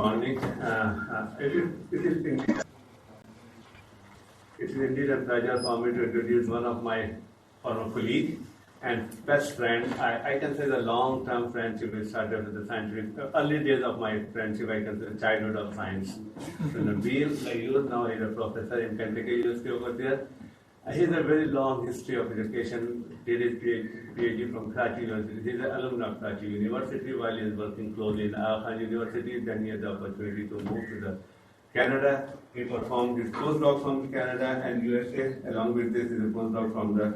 morning. It is indeed a pleasure for me to introduce one of my former colleagues and best friend. I can say the long-term friendship we started with the scientific, early days of my friendship, I can say childhood of science. So Nabeel Ghayur, now he's a professor in Kentucky University over there. He has a very long history of education, did his PhD from Karachi University. He is an alumni of Karachi University while he is working closely in Khan University. Then he had the opportunity to move to Canada. He performed his postdoc from Canada and USA. Along with this, he is a postdoc from the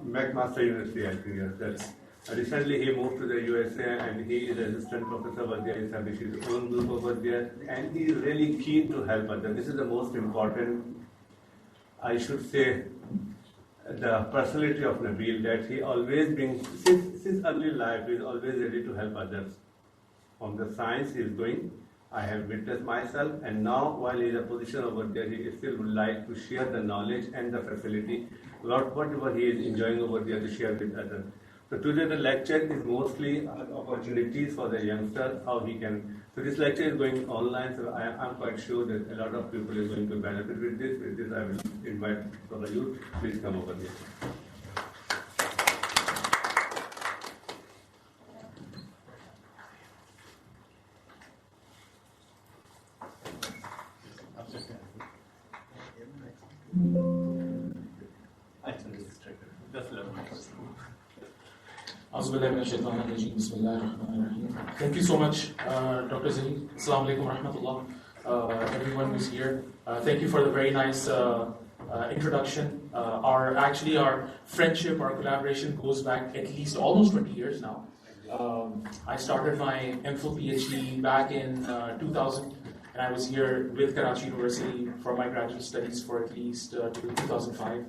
McMaster University, I think. Yes, that's. Recently, he moved to the USA and he is an assistant professor over there. He established his own group over there, and he is really keen to help others. This is the most important, I should say, the personality of Nabeel, that he always brings, since early life, he is always ready to help others. From the science he is doing, I have witnessed myself, and now while he is in a position over there, he still would like to share the knowledge and the facility, whatever he is enjoying over there, to share with others. So today the lecture is mostly opportunities for the youngster, how he can. So this lecture is going online, so I'm quite sure that a lot of people are going to benefit with this. With this, I will invite for the youth. Please come over here. Thank you so much, Dr. Zahid. Assalamu alaikum wa rahmatullah. Everyone who's here, thank you for the very nice introduction. Our friendship, our collaboration goes back at least almost 20 years now. I started my MPhil PhD back in 2000, and I was here with Karachi University for my graduate studies for at least 2005.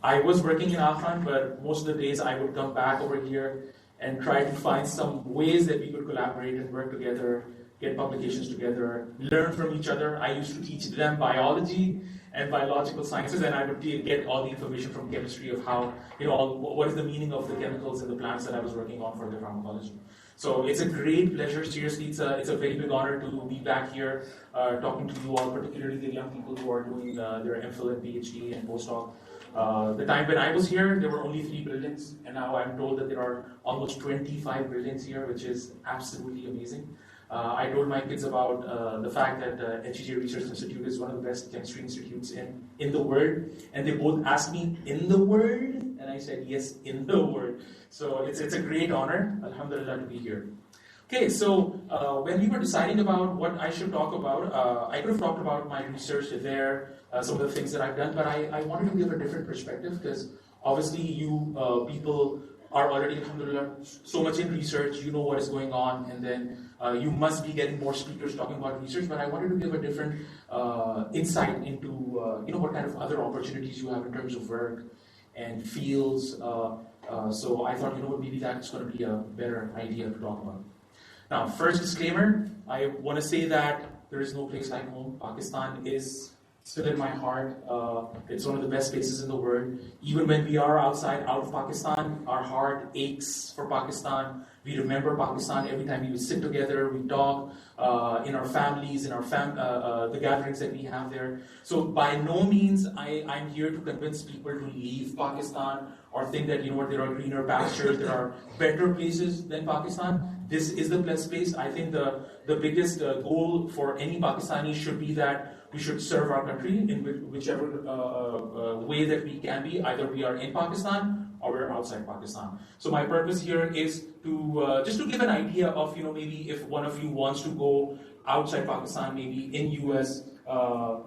I was working in Khan, but most of the days I would come back over here and try to find some ways that we could collaborate and work together, get publications together, learn from each other. I used to teach them biology and biological sciences, and I would get all the information from chemistry of how, what is the meaning of the chemicals in the plants that I was working on for the pharmacology. So it's a great pleasure, seriously, it's a very big honor to be back here talking to you all, particularly the young people who are doing their MPhil and PhD and postdoc. The time when I was here, there were only 3 buildings, and now I'm told that there are almost 25 buildings here, which is absolutely amazing. I told my kids about the fact that HEJ Research Institute is one of the best chemistry institutes in the world, and they both asked me, in the world? And I said, yes, in the world. So it's a great honor, alhamdulillah, to be here. Okay, so when we were deciding about what I should talk about, I could have talked about my research there, some of the things that I've done, but I wanted to give a different perspective, because obviously you people are already, alhamdulillah, so much in research, you know what is going on, and then you must be getting more speakers talking about research, but I wanted to give a different insight into what kind of other opportunities you have in terms of work and fields. So I thought, maybe that's going to be a better idea to talk about. Now, first disclaimer, I want to say that there is no place like home. Pakistan is still in my heart. It's one of the best places in the world. Even when we are out of Pakistan, our heart aches for Pakistan. We remember Pakistan every time we sit together, we talk in our families, in the gatherings that we have there. So by no means I'm here to convince people to leave Pakistan or think that there are greener pastures, there are better places than Pakistan. This is the best place. I think the biggest goal for any Pakistani should be that we should serve our country in whichever way that we can be. Either we are in Pakistan or we're outside Pakistan. So my purpose here is to just to give an idea of maybe if one of you wants to go outside Pakistan, maybe in US,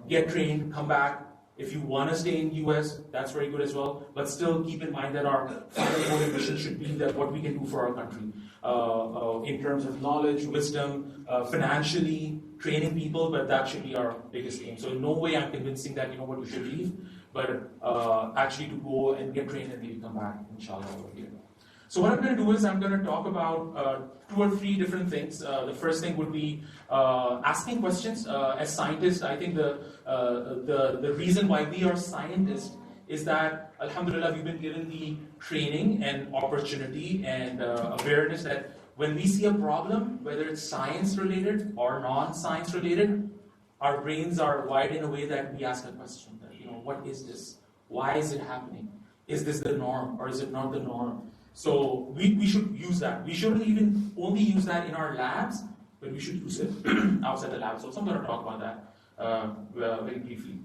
get trained, come back. If you want to stay in US, that's very good as well. But still keep in mind that our final goal and mission should be that what we can do for our country. In terms of knowledge, wisdom, financially, training people, but that should be our biggest aim. So in no way I'm convincing that, you should leave, but actually to go and get trained and maybe come back, inshallah, over here. So what I'm going to do is I'm going to talk about 2 or 3 different things. The first thing would be asking questions. As scientists, I think the reason why we are scientists is that, alhamdulillah, we've been given the training and opportunity and awareness that when we see a problem, whether it's science related or non-science related, our brains are wired in a way that we ask a question that, what is this? Why is it happening? Is this the norm or is it not the norm? So we should use that. We shouldn't even only use that in our labs, but we should use it outside the lab. So I'm going to talk about that very briefly.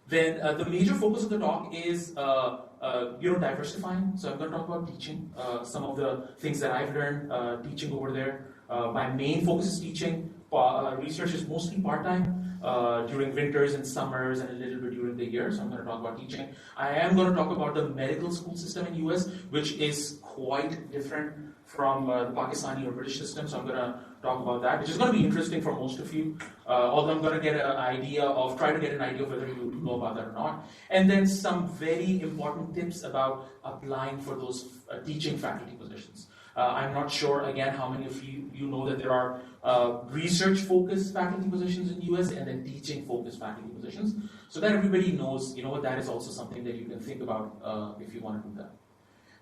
Then the major focus of the talk is diversifying. So I'm going to talk about teaching, some of the things that I've learned teaching over there. My main focus is teaching. Research is mostly part-time during winters and summers and a little bit during the year. So I'm going to talk about teaching. I am going to talk about the medical school system in US, which is quite different from the Pakistani or British system. So I'm going to talk about that, which is going to be interesting for most of you. Although I'm going to try to get an idea of whether you know about that or not. And then some very important tips about applying for those teaching faculty positions. I'm not sure, again, how many of you know that there are research-focused faculty positions in US and then teaching-focused faculty positions. So that everybody knows, that is also something that you can think about if you want to do that.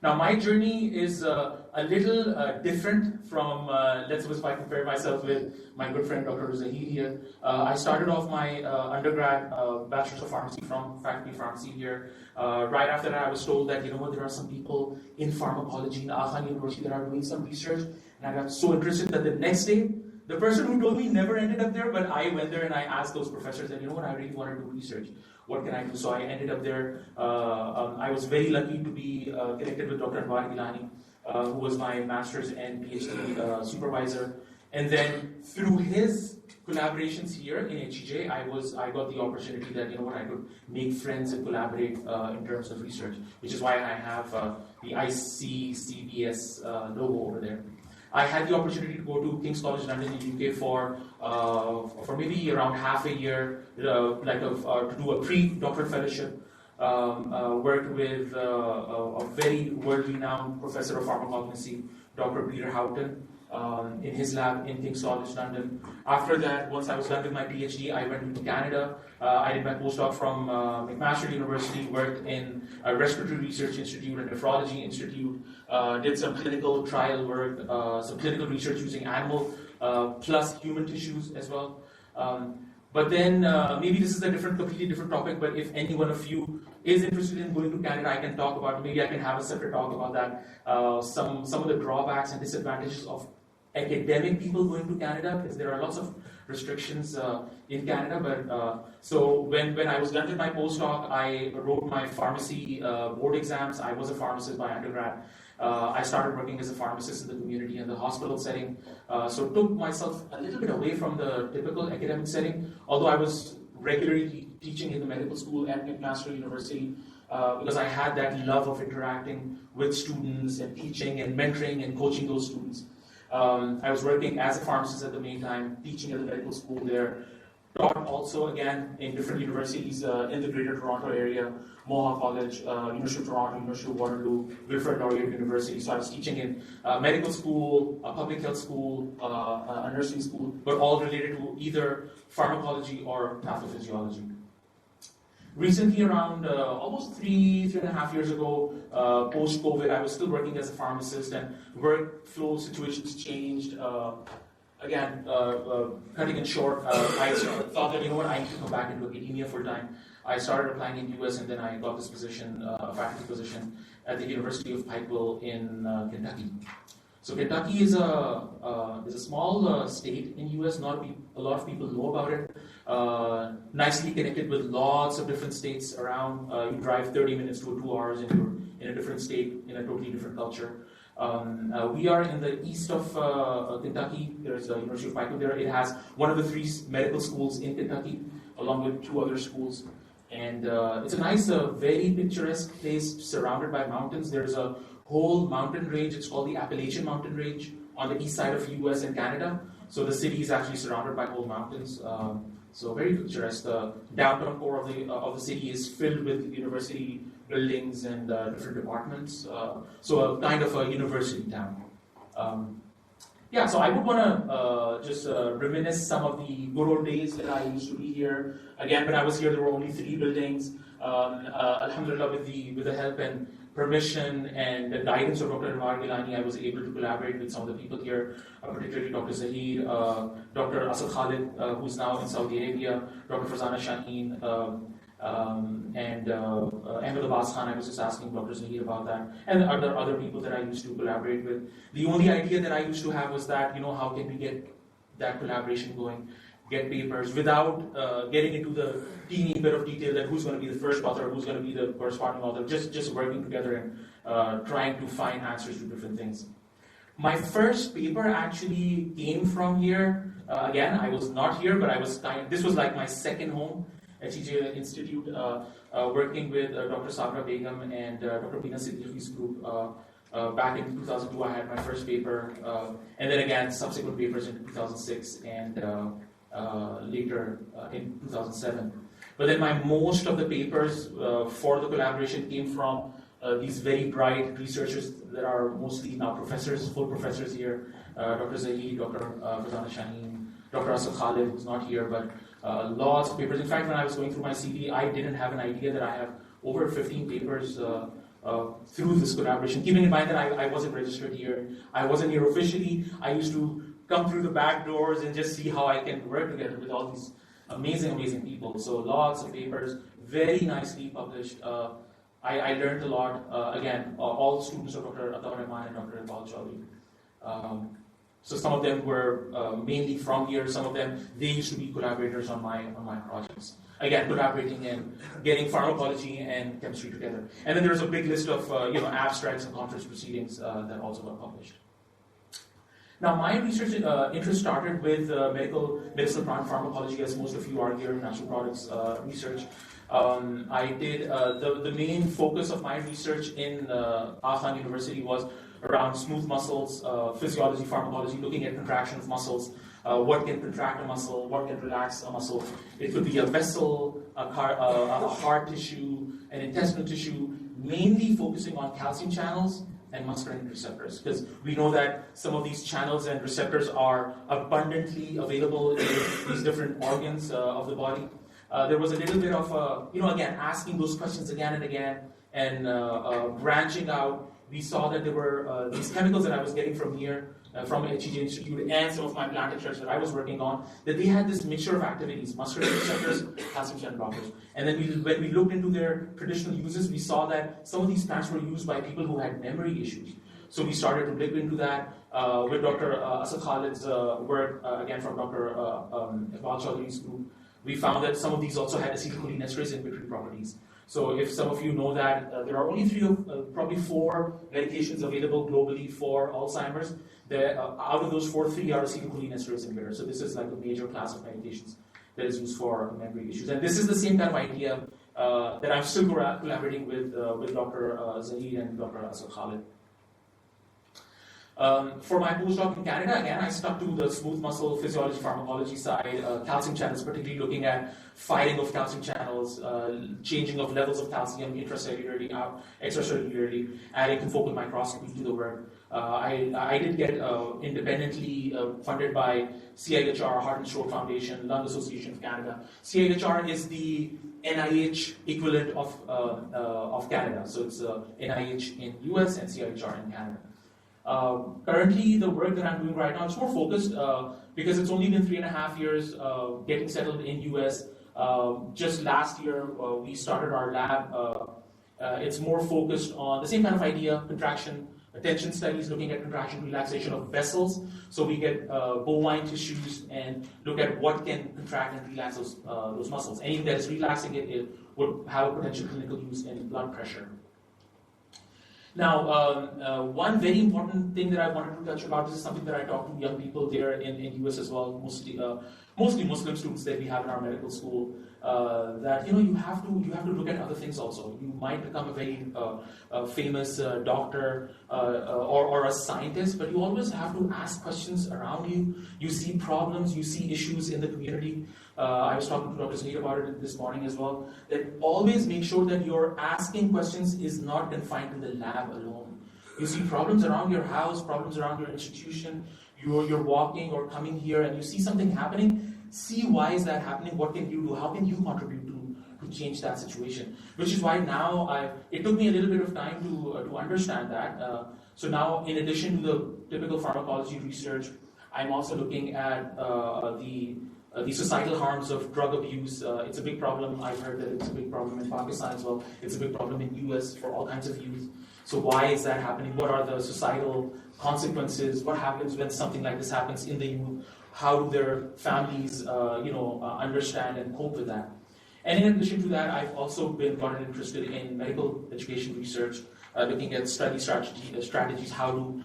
Now, my journey is a little different from, let's suppose if I compare myself with my good friend Dr. Zahid here. I started off my undergrad Bachelor's of Pharmacy from Faculty of Pharmacy here. Right after that, I was told that, there are some people in pharmacology in Al Khan University that are doing some research. And I got so interested that the next day, the person who told me never ended up there, but I went there and I asked those professors, and I really want to do research. What can I do? So I ended up there. I was very lucky to be connected with Dr. Nabeel Ghayur, who was my master's and PhD supervisor. And then through his collaborations here in HEJ, I got the opportunity that I could make friends and collaborate in terms of research, which is why I have the iccbs logo over there. I had the opportunity to go to King's College London in the UK for maybe around half a year, to do a pre-doctoral fellowship. Worked with a very world-renowned professor of pharmacognosy, Dr. Peter Houghton, in his lab in King's College London. After that, once I was done with my PhD, I went to Canada. I did my postdoc from McMaster University, worked in a respiratory research institute and nephrology institute, did some clinical trial work, some clinical research using animal plus human tissues as well. But then, maybe this is a completely different topic, but if any one of you is interested in going to Canada, I can talk about, maybe I can have a separate talk about that, some of the drawbacks and disadvantages of academic people going to Canada, because there are lots of restrictions in Canada. But so when I was done with my postdoc, I wrote my pharmacy board exams. I was a pharmacist by undergrad. I started working as a pharmacist in the community and the hospital setting. So took myself a little bit away from the typical academic setting, although I was regularly teaching in the medical school at McMaster University, because I had that love of interacting with students and teaching and mentoring and coaching those students. I was working as a pharmacist at the meantime, teaching at the medical school there. Taught also, again, in different universities in the Greater Toronto area, Mohawk College, University of Toronto, University of Waterloo, Wilfrid Laurier University. So I was teaching in medical school, a public health school, a nursing school, but all related to either pharmacology or pathophysiology. Recently, around almost 3.5 years ago, post-COVID, I was still working as a pharmacist, and workflow situations changed. Again, cutting it short, I thought that, I need to come back into academia full-time. I started applying in the US, and then I got this position, a faculty position, at the University of Pikeville in Kentucky. So Kentucky is a small state in US. Not a lot of people know about it. Nicely connected with lots of different states around. You drive 30 minutes to 2 hours, and you're in a different state, in a totally different culture. We are in the east of Kentucky. There's the University of Pikeville there. It has one of the 3 medical schools in Kentucky, along with 2 other schools. And it's a nice, very picturesque place surrounded by mountains. There's a whole mountain range. It's called the Appalachian Mountain Range on the east side of US and Canada. So the city is actually surrounded by whole mountains. So very picturesque. The downtown core of the city is filled with university buildings and different departments. So a kind of a university town. So I would want to just reminisce some of the good old days that I used to be here. Again, when I was here, there were only 3 buildings. Alhamdulillah, with the help and permission and the guidance of Dr. Anwar Gilani, I was able to collaborate with some of the people here, particularly Dr. Zahid, Dr. Asad Khalid, who's now in Saudi Arabia, Dr. Farzana Shaheen, and Ahmed Abbas Khan. I was just asking Dr. Zahid about that, and other people that I used to collaborate with. The only idea that I used to have was that, how can we get that collaboration going, get papers without getting into the teeny bit of detail that who's going to be the first author, who's going to be the corresponding author, just working together and trying to find answers to different things. My first paper actually came from here. Again, I was not here, but this was like my second home at TJ Institute, working with Dr. Sabra Begum and Dr. Pina Siddiqui's group. Back in 2002, I had my first paper, and then again, subsequent papers in 2006 and later in 2007. But then most of the papers for the collaboration came from these very bright researchers that are mostly now professors, full professors here, Dr. Zahid, Dr. Farzana Shaheen, Dr. Asad Khalid, who's not here, but lots of papers. In fact, when I was going through my CV, I didn't have an idea that I have over 15 papers through this collaboration. Keeping in mind that I wasn't registered here, I wasn't here officially. I used to come through the back doors and just see how I can work together with all these amazing people. So lots of papers, very nicely published. I learned a lot. Again, all students of Dr. Atar Rahman and Dr. Iqbal Chaudhry. So some of them were mainly from here. Some of them, they used to be collaborators on my projects. Again, collaborating and getting pharmacology and chemistry together. And then there's a big list of abstracts and conference proceedings that also got published. Now, my research interest started with medicinal plant pharmacology, as most of you are here, natural products research. I did the main focus of my research in Khan University was around smooth muscles, physiology, pharmacology, looking at contraction of muscles, what can contract a muscle, what can relax a muscle. It could be a vessel, a heart tissue, an intestinal tissue, mainly focusing on calcium channels and muscarinic receptors, because we know that some of these channels and receptors are abundantly available in these different organs of the body. There was a little bit of, again, asking those questions again and again, and branching out. We saw that there were these chemicals that I was getting from here, from HEJ Institute, and some of my plant extracts that I was working on, that they had this mixture of activities, muscarinic receptors, calcium channel blockers. And then when we looked into their traditional uses, we saw that some of these plants were used by people who had memory issues. So we started to look into that with Dr. Asad Khalid's work, again from Dr. Iqbal Chaudhry's group. We found that some of these also had acetylcholinesterase inhibitory properties. So if some of you know that there are only probably four medications available globally for Alzheimer's, out of those 3 are acetylcholinesterase inhibitors. So this is like a major class of medications that is used for memory issues. And this is the same kind of idea that I'm still collaborating with Dr. Zahid and Dr. Asad Khalid. For my postdoc in Canada, again, I stuck to the smooth muscle physiology pharmacology side, calcium channels, particularly looking at firing of calcium channels, changing of levels of calcium intracellularly, extracellularly, adding confocal microscopy to the work. I did get independently funded by CIHR, Heart and Stroke Foundation, Lung Association of Canada. CIHR is the NIH equivalent of Canada, so it's NIH in US and CIHR in Canada. Currently, the work that I'm doing right now is more focused because it's only been 3.5 years getting settled in US. Just last year, we started our lab. It's more focused on the same kind of idea, contraction, attention studies, looking at contraction, relaxation of vessels. So we get bovine tissues and look at what can contract and relax those muscles. Anything that is relaxing it would have a potential clinical use in blood pressure. Now, one very important thing that I wanted to touch about, this is something that I talk to young people there in US as well, mostly Muslim students that we have in our medical school, that you have to look at other things also. You might become a very famous doctor or a scientist, but you always have to ask questions around you. You see problems, you see issues in the community. I was talking to Dr. Sneed about it this morning as well, that always make sure that your asking questions is not confined to the lab alone. You see problems around your house, problems around your institution, you're walking or coming here and you see something happening, see why is that happening, what can you do, how can you contribute to change that situation. Which is why now it took me a little bit of time to understand that. So now, in addition to the typical pharmacology research, I'm also looking at the societal harms of drug abuse. It's a big problem. I've heard that it's a big problem in Pakistan as well. It's a big problem in US for all kinds of youth. So why is that happening? What are the societal consequences? What happens when something like this happens in the youth? How do their families, understand and cope with that? And in addition to that, I've also gotten interested in medical education research, looking at study strategies. How do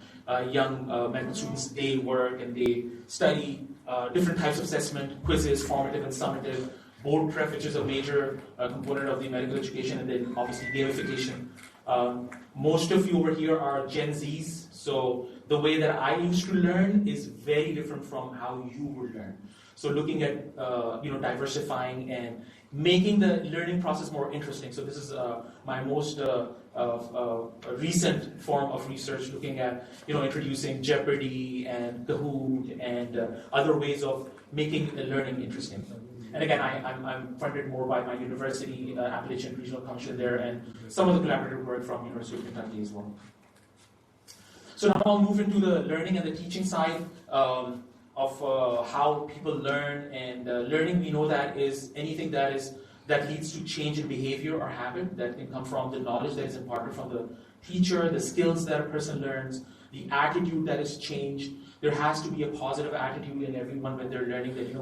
young medical students, they work and they study different types of assessment, quizzes, formative and summative, board prep, which is a major component of the medical education, and then obviously gamification. Most of you over here are Gen Zs, so the way that I used to learn is very different from how you would learn. So looking at diversifying and making the learning process more interesting. So this is my most recent form of research, looking at introducing Jeopardy and Kahoot and other ways of making learning interesting. And again, I'm funded more by my university, Appalachian Regional Commission there, and some of the collaborative work from University of Kentucky as well. So now I'll move into the learning and the teaching side of how people learn. And learning, we know that is anything that leads to change in behavior or habit that can come from the knowledge that is imparted from the teacher, the skills that a person learns, the attitude that is changed. There has to be a positive attitude in everyone when they're learning that,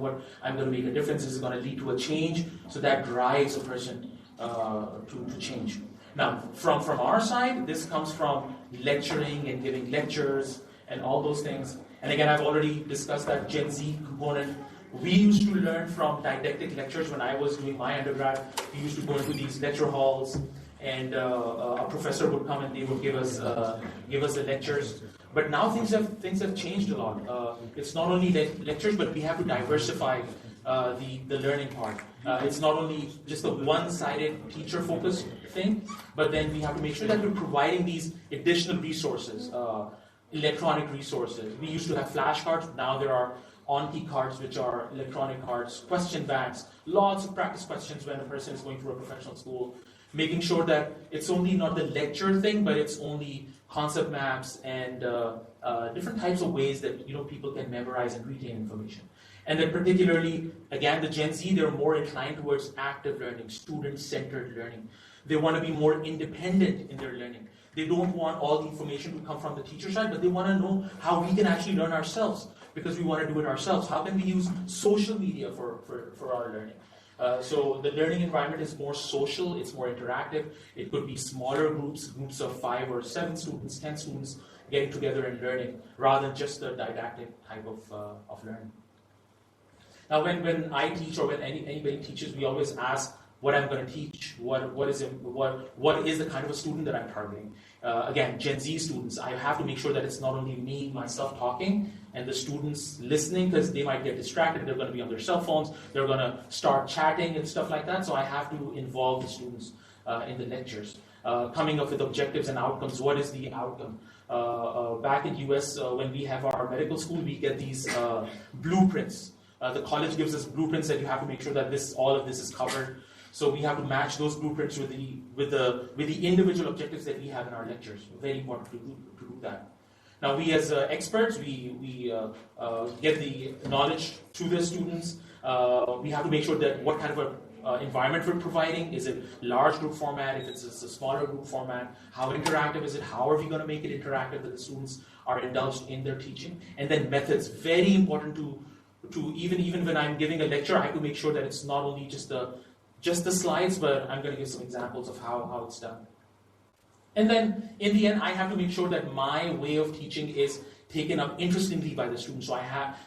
I'm going to make a difference, this is going to lead to a change. So that drives a person to change. Now, from our side, this comes from lecturing and giving lectures and all those things. And again, I've already discussed that Gen Z component. We used to learn from didactic lectures when I was doing my undergrad. We used to go into these lecture halls, and a professor would come and they would give us the lectures. But now things have changed a lot. It's not only lectures, but we have to diversify the learning part. It's not only just a one-sided teacher-focused thing, but then we have to make sure that we're providing these additional resources, electronic resources. We used to have flashcards. Now there are Anki cards, which are electronic cards, question banks, lots of practice questions when a person is going through a professional school, making sure that it's only not the lecture thing, but it's only concept maps and different types of ways that people can memorize and retain information. And then particularly, again, the Gen Z, they're more inclined towards active learning, student-centered learning. They want to be more independent in their learning. They don't want all the information to come from the teacher side, but they want to know how we can actually learn ourselves, because we want to do it ourselves. How can we use social media for our learning? So the learning environment is more social, it's more interactive. It could be smaller groups of 5 or 7 students, 10 students getting together and learning, rather than just the didactic type of learning. Now when I teach, or when anybody teaches, we always ask what I'm going to teach, what is the kind of a student that I'm targeting. Again, Gen Z students, I have to make sure that it's not only me, myself talking, and the students listening, because they might get distracted, they're going to be on their cell phones, they're going to start chatting and stuff like that, so I have to involve the students in the lectures. Coming up with objectives and outcomes, what is the outcome? Back in US, when we have our medical school, we get these blueprints. The college gives us blueprints that you have to make sure that all of this is covered. So we have to match those blueprints with the individual objectives that we have in our lectures. Very important to do that. Now we as experts, we get the knowledge to the students. We have to make sure that what kind of a environment we're providing. Is it large group format? If it's a smaller group format, how interactive is it? How are we going to make it interactive that the students are indulged in their teaching? And then methods, very important to even when I'm giving a lecture, I have to make sure that it's not only just the slides, but I'm going to give some examples of how it's done. And then, in the end, I have to make sure that my way of teaching is taken up interestingly by the students. So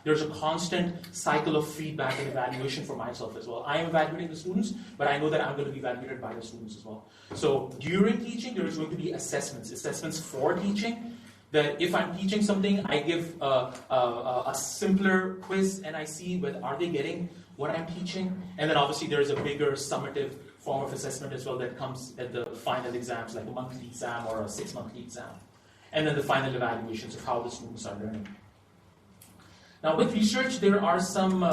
there's a constant cycle of feedback and evaluation for myself as well. I am evaluating the students, but I know that I'm going to be evaluated by the students as well. So during teaching, there's going to be assessments for teaching. That if I'm teaching something, I give a simpler quiz and I see whether are they getting what I'm teaching. And then obviously there is a bigger summative form of assessment as well that comes at the final exams, like a monthly exam or a 6-monthly exam. And then the final evaluations of how the students are learning. Now with research, there are some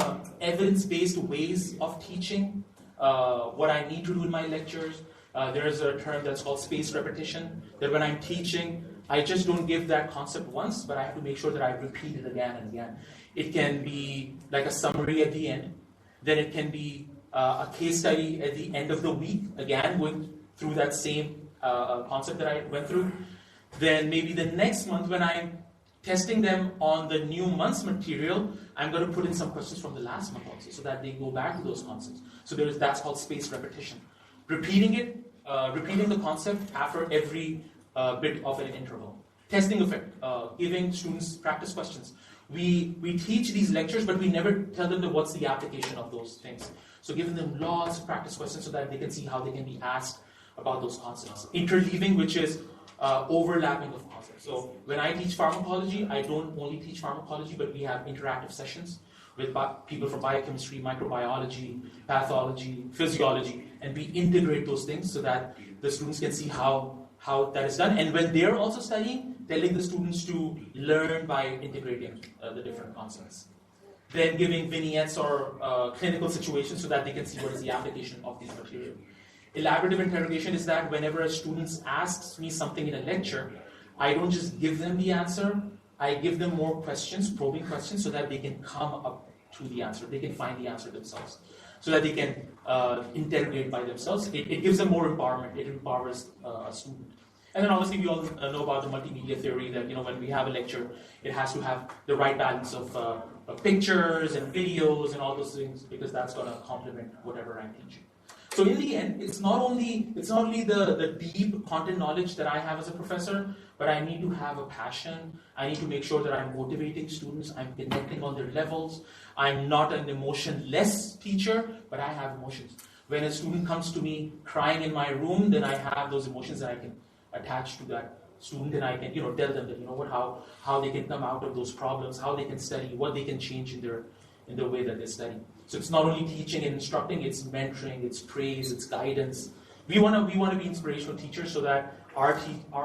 evidence-based ways of teaching. what I need to do in my lectures. There's a term that's called spaced repetition, that when I'm teaching, I just don't give that concept once, but I have to make sure that I repeat it again and again. It can be like a summary at the end. Then it can be a case study at the end of the week, again, going through that same concept that I went through. Then maybe the next month when I'm testing them on the new month's material, I'm going to put in some questions from the last month also, so that they go back to those concepts. So that's called spaced repetition. Repeating the concept after every bit of an interval. Testing effect, giving students practice questions. We teach these lectures, but we never tell them what's the application of those things. So giving them lots of practice questions so that they can see how they can be asked about those concepts. Interleaving, which is overlapping of concepts. So when I teach pharmacology, I don't only teach pharmacology, but we have interactive sessions with people from biochemistry, microbiology, pathology, physiology, and we integrate those things so that the students can see how that is done. And when they're also studying, telling the students to learn by integrating the different concepts. Then giving vignettes or clinical situations so that they can see what is the application of these material. Elaborative interrogation is that whenever a student asks me something in a lecture, I don't just give them the answer, I give them more questions, probing questions, so that they can come up to the answer. They can find the answer themselves. So that they can interrogate by themselves. It gives them more empowerment. It empowers a student. And then obviously we all know about the multimedia theory that, when we have a lecture, it has to have the right balance of pictures and videos and all those things, because that's going to complement whatever I'm teaching. So in the end, it's not only the deep content knowledge that I have as a professor, but I need to have a passion. I need to make sure that I'm motivating students, I'm connecting on their levels. I'm not an emotionless teacher, but I have emotions. When a student comes to me crying in my room, then I have those emotions that I can attach to that student, and I can tell them that how they can come out of those problems, how they can study, what they can change in the way that they study. So it's not only teaching and instructing, it's mentoring, it's praise, it's guidance. We want to be inspirational teachers so that our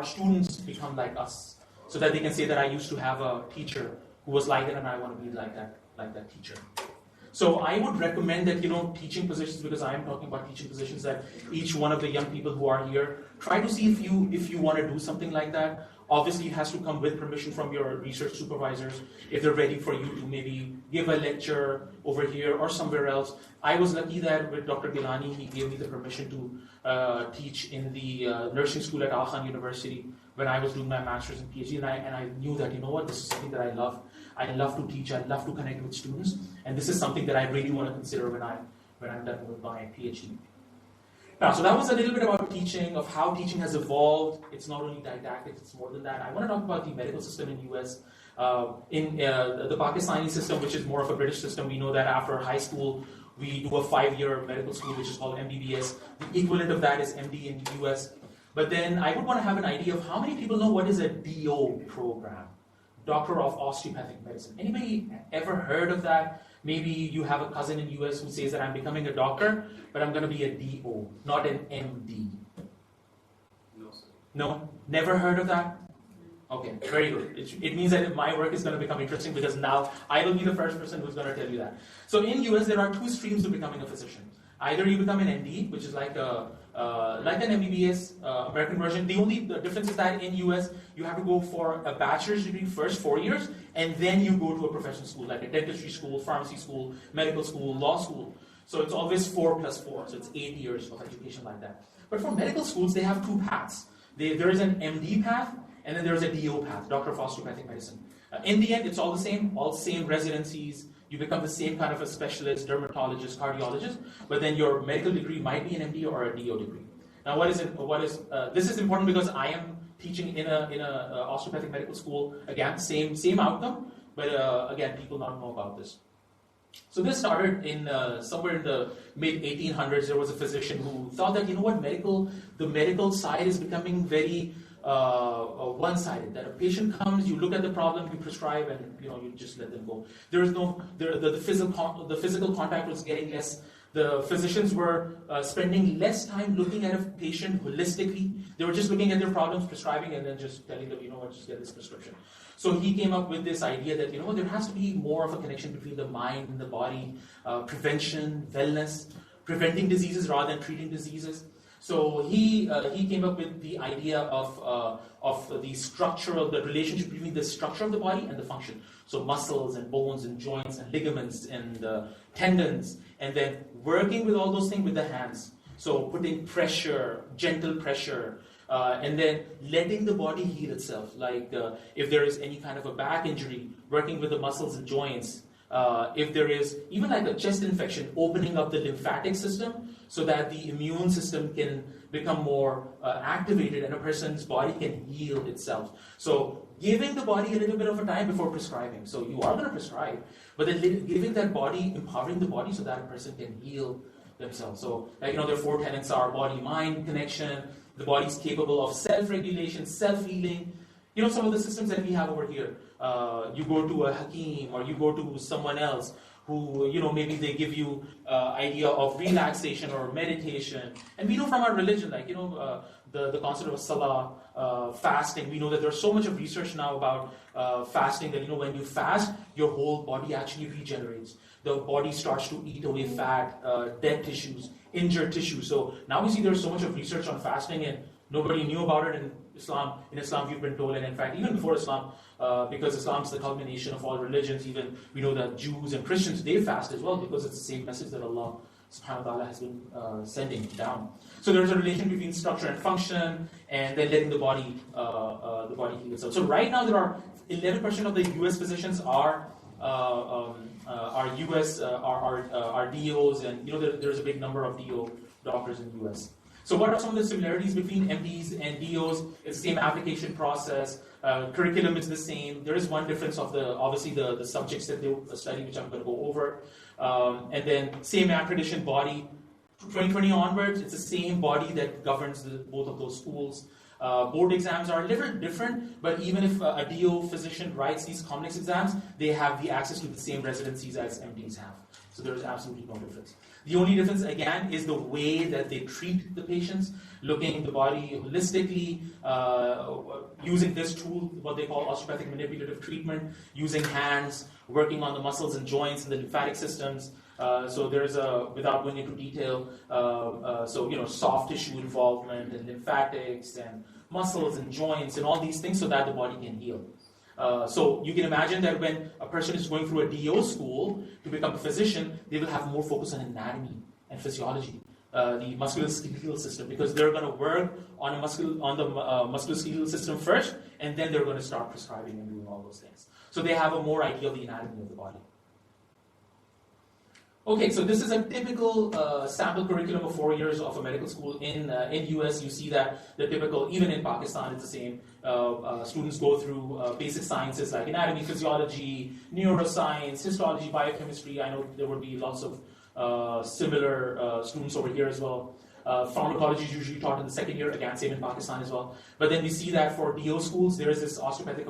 students become like us, so that they can say that I used to have a teacher who was like that, and I want to be like that teacher. So I would recommend that teaching positions, because I am talking about teaching positions, that each one of the young people who are here, try to see if you want to do something like that. Obviously, it has to come with permission from your research supervisors, if they're ready for you to maybe give a lecture over here or somewhere else. I was lucky that with Dr. Gilani, he gave me the permission to teach in the nursing school at Al Khan University when I was doing my master's and PhD, and I knew that, this is something that I love. I love to teach, I love to connect with students, and this is something that I really want to consider when I'm done with my PhD. Now, so that was a little bit about teaching, of how teaching has evolved. It's not only didactic, it's more than that. I want to talk about the medical system in the US. In the Pakistani system, which is more of a British system, we know that after high school, we do a 5-year medical school, which is called MBBS. The equivalent of that is MD in the US. But then I would want to have an idea of how many people know what is a DO program, Doctor of Osteopathic Medicine. Anybody ever heard of that? Maybe you have a cousin in the US who says that I'm becoming a doctor, but I'm going to be a DO, not an MD. No, sir. No? Never heard of that? Okay, very good. It means that my work is going to become interesting, because now I will be the first person who's going to tell you that. So in US, there are two streams of becoming a physician. Either you become an MD, which is like an MBBS American version. The only difference is that in US, you have to go for a bachelor's degree first, 4 years, and then you go to a professional school, like a dentistry school, pharmacy school, medical school, law school. So it's always 4 plus 4, so it's 8 years of education like that. But for medical schools, they have two paths. There is an MD path, and then there's a DO path, Doctor of Osteopathic Medicine. In the end, it's all the same residencies. You become the same kind of a specialist, dermatologist, cardiologist, but then your medical degree might be an MD or a DO degree. Now, this is important because I am teaching in a osteopathic medical school. Again, same outcome, but again, people don't know about this. So this started in somewhere in the mid 1800s. There was a physician who thought that the medical side is becoming very one-sided. That a patient comes, you look at the problem, you prescribe, and you just let them go. There is no the physical contact was getting less. The physicians were spending less time looking at a patient holistically. They were just looking at their problems, prescribing, and then just telling them, just get this prescription. So he came up with this idea that, there has to be more of a connection between the mind and the body, prevention, wellness. preventing diseases rather than treating diseases. So he came up with the idea of the relationship between the structure of the body and the function. So muscles and bones and joints and ligaments and tendons, and then working with all those things with the hands. So putting pressure, gentle pressure, and then letting the body heal itself. Like if there is any kind of a back injury, working with the muscles and joints. If there is even like a chest infection, opening up the lymphatic system so that the immune system can become more activated and a person's body can heal itself. So giving the body a little bit of a time before prescribing. So you are going to prescribe, but then giving that body, empowering the body so that a person can heal themselves. So like, their 4 tenets are body-mind connection, the body is capable of self-regulation, self-healing. Some of the systems that we have over here. You go to a Hakim or you go to someone else who, maybe they give you idea of relaxation or meditation. And we know from our religion, like, the concept of salah, fasting. We know that there's so much of research now about fasting that, when you fast, your whole body actually regenerates. The body starts to eat away fat, dead tissues, injured tissue. So now we see there's so much of research on fasting and nobody knew about it in Islam. In Islam, we've been told, and in fact, even before Islam, because Islam is the culmination of all religions, even we know that Jews and Christians, they fast as well because it's the same message that Allah subhanahu wa ta'ala has been sending down. So there's a relation between structure and function, and then letting the body heal itself. So right now, there are 11% of the U.S. physicians are U.S. are DOs, and there's a big number of DO doctors in the U.S. So what are some of the similarities between MDs and DOs? It's the same application process. Curriculum is the same. There is one difference of obviously the subjects that they study, which I'm going to go over. And then same accreditation body. 2020 onwards, it's the same body that governs both of those schools. Board exams are a little different, but even if a DO physician writes these complex exams, they have the access to the same residencies as MDs have. So there's absolutely no difference. The only difference, again, is the way that they treat the patients, looking at the body holistically, using this tool, what they call osteopathic manipulative treatment, using hands, working on the muscles and joints and the lymphatic systems. So there's without going into detail, soft tissue involvement and lymphatics and muscles and joints and all these things so that the body can heal. So you can imagine that when a person is going through a DO school to become a physician, they will have more focus on anatomy and physiology, the musculoskeletal system, because they're going to work on the musculoskeletal system first, and then they're going to start prescribing and doing all those things. So they have a more idea of the anatomy of the body. Okay, so this is a typical sample curriculum of 4 years of a medical school in US. You see that the typical, even in Pakistan, it's the same. Students go through basic sciences like anatomy, physiology, neuroscience, histology, biochemistry. I know there would be lots of similar students over here as well. Pharmacology is usually taught in the second year, again, same in Pakistan as well. But then we see that for DO schools, there is this osteopathic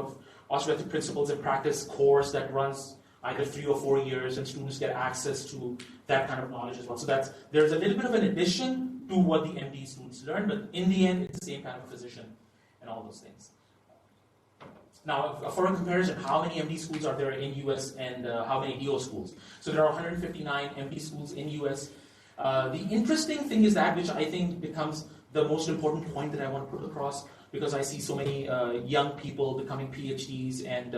principles and practice course that runs either 3 or 4 years, and students get access to that kind of knowledge as well. So there's a little bit of an addition to what the MD students learn, but in the end, it's the same kind of physician and all those things. Now, for a comparison, how many MD schools are there in US and how many DO schools? So there are 159 MD schools in US. The interesting thing is that, which I think becomes the most important point that I want to put across, because I see so many young people becoming PhDs and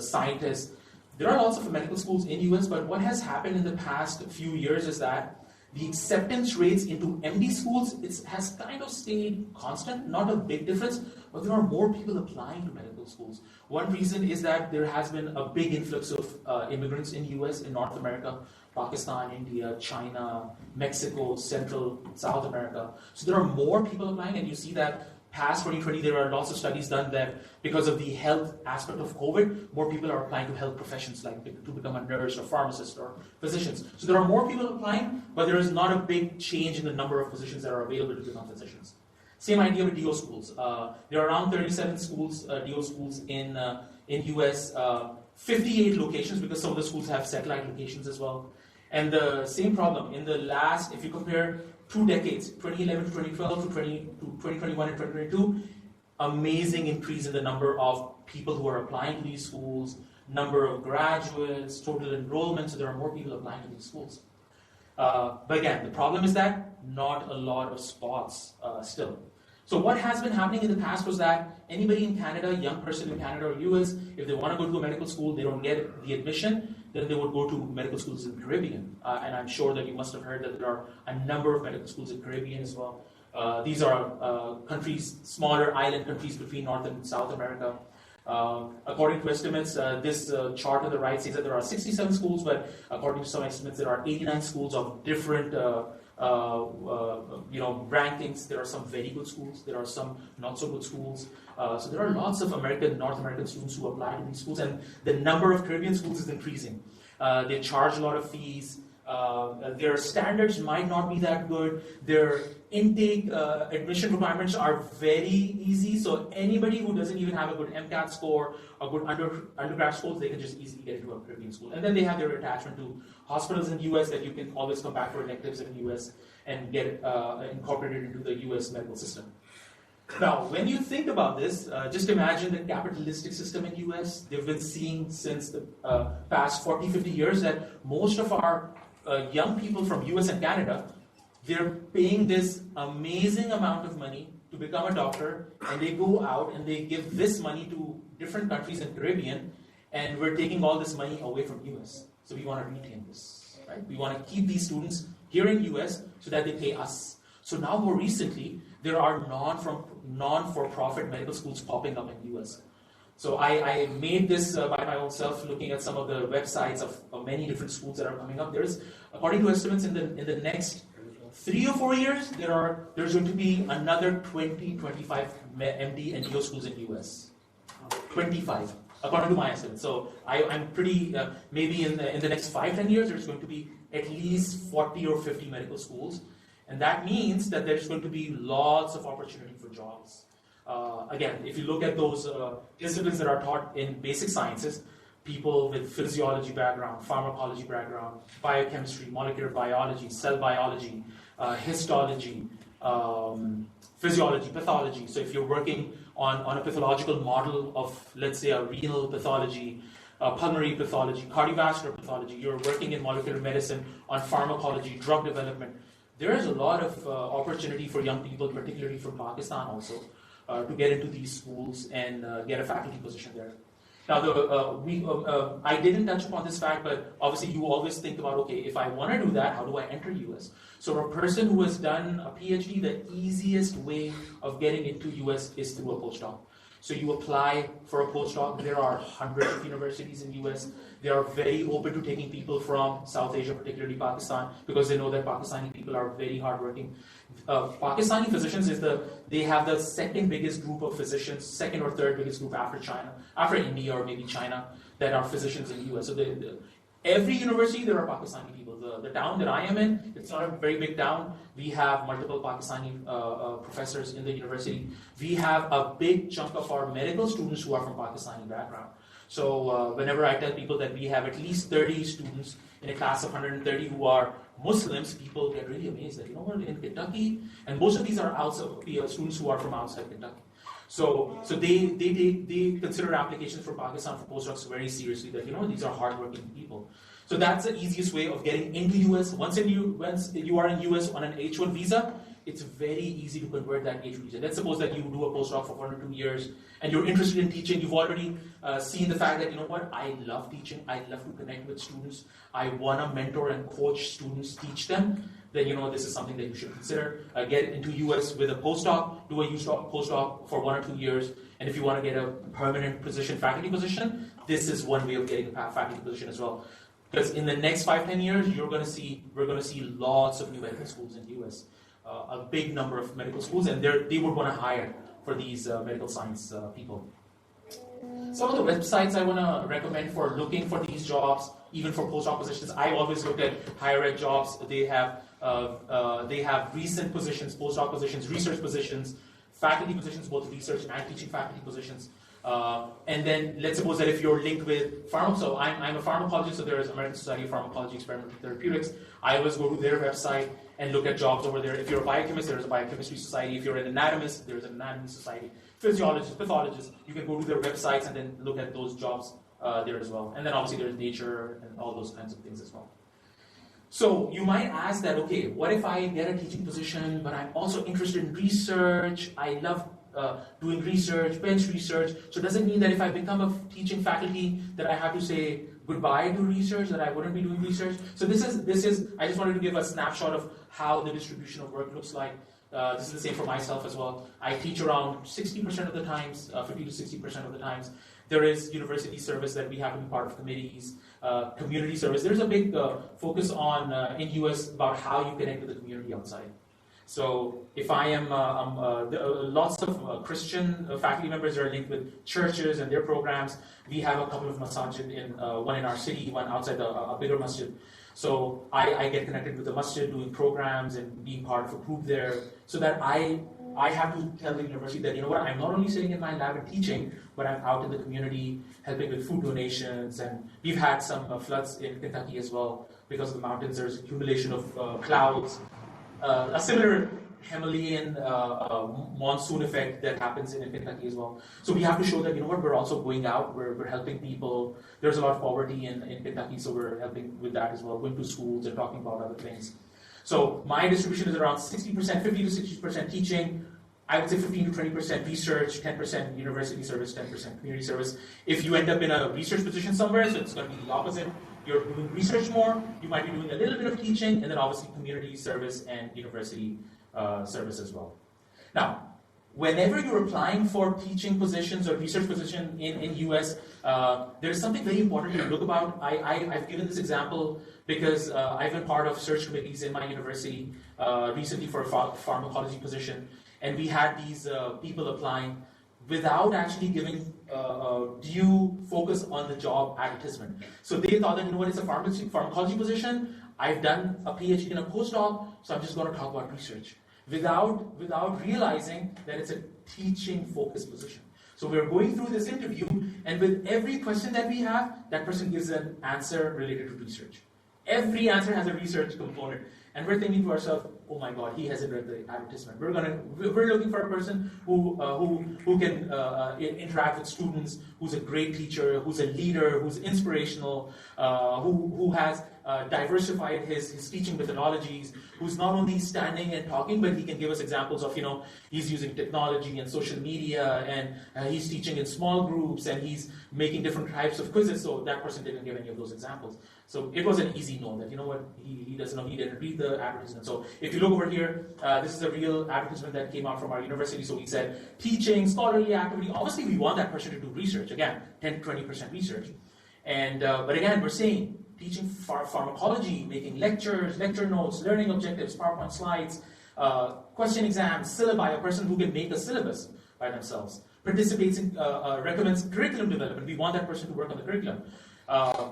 scientists. There are lots of medical schools in US, but what has happened in the past few years is that the acceptance rates into MD schools has kind of stayed constant, not a big difference, but there are more people applying to medical schools. One reason is that there has been a big influx of immigrants in US, in North America, Pakistan, India, China, Mexico, Central, South America. So there are more people applying, and you see that past 2020, there are lots of studies done that because of the health aspect of COVID, more people are applying to health professions, like to become a nurse or pharmacist or physicians. So there are more people applying, but there is not a big change in the number of positions that are available to become physicians. Same idea with DO schools. There are around 37 schools, DO schools in US, 58 locations, because some of the schools have satellite locations as well. And the same problem, in the last, if you compare 2 decades, 2011 to 2012 to 2021 and 2022, amazing increase in the number of people who are applying to these schools, number of graduates, total enrollment, so there are more people applying to these schools. But again, the problem is that not a lot of spots still. So what has been happening in the past was that anybody in Canada, young person in Canada or US, if they want to go to a medical school, they don't get the admission, then they would go to medical schools in the Caribbean. And I'm sure that you must have heard that there are a number of medical schools in the Caribbean as well. These are countries, smaller island countries between North and South America. According to estimates, this chart on the right says that there are 67 schools, but according to some estimates, there are 89 schools of different rankings. There are some very good schools. There are some not so good schools. So there are lots of North American students who apply to these schools, and the number of Caribbean schools is increasing. They charge a lot of fees. Their standards might not be that good. Their intake admission requirements are very easy. So anybody who doesn't even have a good MCAT score or good undergrad schools, they can just easily get into a Caribbean school. And then they have their attachment to hospitals in the US that you can always come back for electives in the US and get incorporated into the US medical system. Now, when you think about this, just imagine the capitalistic system in the US. They've been seeing since the past 40, 50 years that most of our young people from US and Canada, they're paying this amazing amount of money to become a doctor, and they go out and they give this money to different countries in the Caribbean, and we're taking all this money away from US. So we want to retain this, right? We want to keep these students here in US so that they pay us. So now more recently, there are non-for-profit medical schools popping up in the US. So I made this by my own self, looking at some of the websites of many different schools that are coming up. There's, according to estimates, in the next 3 or 4 years, there's going to be another 20, 25 MD and DO schools in the US. 25, according to my estimates. So I'm pretty, maybe in the next 5-10 years, there's going to be at least 40 or 50 medical schools. And that means that there's going to be lots of opportunity for jobs. Again, if you look at those disciplines that are taught in basic sciences, people with physiology background, pharmacology background, biochemistry, molecular biology, cell biology, histology, physiology, pathology. So if you're working on a pathological model of, let's say, a renal pathology, pulmonary pathology, cardiovascular pathology, you're working in molecular medicine on pharmacology, drug development, there is a lot of opportunity for young people, particularly from Pakistan also, to get into these schools and get a faculty position there. Now, I didn't touch upon this fact, but obviously you always think about, okay, if I want to do that, how do I enter US? So a person who has done a PhD, the easiest way of getting into US is through a postdoc. So you apply for a postdoc. There are hundreds of universities in US. They are very open to taking people from South Asia, particularly Pakistan, because they know that Pakistani people are very hardworking. Pakistani physicians they have the second biggest group of physicians, second or third biggest group after China, after India or maybe China, that are physicians in the US. So every university there are Pakistani people. The town that I am in, it's not a very big town. We have multiple Pakistani professors in the university. We have a big chunk of our medical students who are from Pakistani background. So whenever I tell people that we have at least 30 students in a class of 130 who are Muslims, people get really amazed that, in Kentucky, and most of these are students who are from outside Kentucky. So they consider applications for Pakistan for postdocs very seriously, that these are hardworking people. So that's the easiest way of getting into US. Once you are in US on an H1 visa, it's very easy to convert that H1 visa. Let's suppose that you do a postdoc for 1 or 2 years and you're interested in teaching. You've already seen the fact that, I love teaching. I love to connect with students. I want to mentor and coach students, teach them. Then this is something that you should consider. Get into US with a postdoc, do a postdoc for 1 or 2 years, and if you want to get a permanent position, faculty position, this is one way of getting a faculty position as well. Because in the next 5-10 years, we're going to see lots of new medical schools in the US, a big number of medical schools, and they would want to hire for these medical science people. Some of the websites I want to recommend for looking for these jobs, even for postdoc positions, I always looked at higher ed jobs. They have recent positions, postdoc positions, research positions, faculty positions, both research and teaching faculty positions. And then let's suppose that if you're linked with so I'm a pharmacologist, so there is American Society of Pharmacology Experimental Therapeutics. I always go to their website and look at jobs over there. If you're a biochemist, there's a biochemistry society. If you're an anatomist, there's an anatomy society. Physiologists, pathologists, you can go to their websites and then look at those jobs there as well. And then obviously there's Nature and all those kinds of things as well. So you might ask that, okay, what if I get a teaching position, but I'm also interested in research, I love doing research, bench research, so does it mean that if I become a teaching faculty that I have to say goodbye to research, that I wouldn't be doing research? So this is I just wanted to give a snapshot of how the distribution of work looks like. This is the same for myself as well. I teach around 60% of the times, 50 to 60% of the times. There is university service that we have to be part of committees, community service. There's a big focus on in US about how you connect with the community outside. So if I am, lots of Christian faculty members are linked with churches and their programs. We have a couple of masajid, one in our city, one outside a bigger masjid. So I get connected with the masjid, doing programs and being part of a group there, so that I have to tell the university that, you know what, I'm not only sitting in my lab and teaching, but I'm out in the community helping with food donations. And we've had some floods in Kentucky as well because of the mountains. There's accumulation of clouds. A similar Himalayan monsoon effect that happens in Kentucky as well. So we have to show that, you know what, we're also going out, we're helping people. There's a lot of poverty in Kentucky, so we're helping with that as well, going to schools and talking about other things. So my distribution is around 60%, 50 to 60% teaching. I would say 15 to 20% research, 10% university service, 10% community service. If you end up in a research position somewhere, so it's going to be the opposite. You're doing research more, you might be doing a little bit of teaching, and then obviously community service and university service as well. Now, whenever you're applying for teaching positions or research position in US, there is something very important to look about. I've given this example because I've been part of search committees in my university recently for a pharmacology position, and we had these people applying without actually giving due focus on the job advertisement. So they thought that, you know what, it's a pharmacology position, I've done a PhD and a postdoc, so I'm just going to talk about research, without realizing that it's a teaching-focused position. So we're going through this interview, and with every question that we have, that person gives an answer related to research. Every answer has a research component. And we're thinking to ourselves, oh my God, he hasn't read the advertisement. We're looking for a person who can interact with students, who's a great teacher, who's a leader, who's inspirational, who has diversified his teaching methodologies, who's not only standing and talking, but he can give us examples of, he's using technology and social media, and he's teaching in small groups, and he's making different types of quizzes. So that person didn't give any of those examples. So it was an easy no that, you know what, he doesn't know, he didn't read the advertisement. So if you look over here, this is a real advertisement that came out from our university. So we said, teaching, scholarly activity. Obviously, we want that person to do research. Again, 10 to 20% research. And but again, we're saying teaching pharmacology, making lectures, lecture notes, learning objectives, PowerPoint slides, question exams, syllabi, a person who can make a syllabus by themselves, participates in, recommends curriculum development. We want that person to work on the curriculum.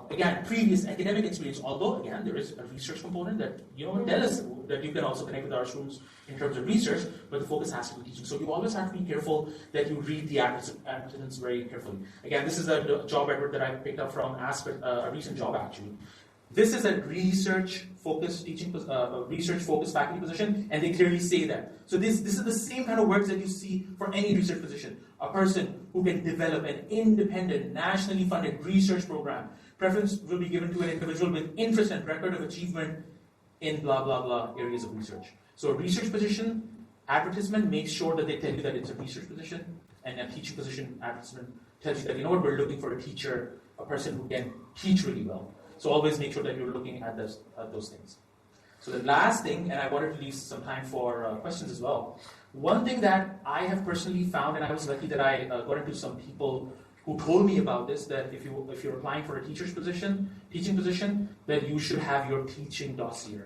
Again, previous academic experience, although again there is a research component that tell us that you can also connect with our students in terms of research, but the focus has to be teaching. So you always have to be careful that you read the advertisements very carefully. Again, this is a job advert that I picked up from a recent job actually. This is a research-focused research-focused faculty position, and they clearly say that. So this is the same kind of words that you see for any research position. A person who can develop an independent, nationally funded research program. Preference will be given to an individual with interest and record of achievement in blah, blah, blah areas of research. So a research position advertisement makes sure that they tell you that it's a research position, and a teaching position advertisement tells you that, we're looking for a teacher, a person who can teach really well. So always make sure that you're looking at those things. So the last thing, and I wanted to leave some time for questions as well. One thing that I have personally found, and I was lucky that I got into some people who told me about this, that if you're applying for a teaching position, that you should have your teaching dossier.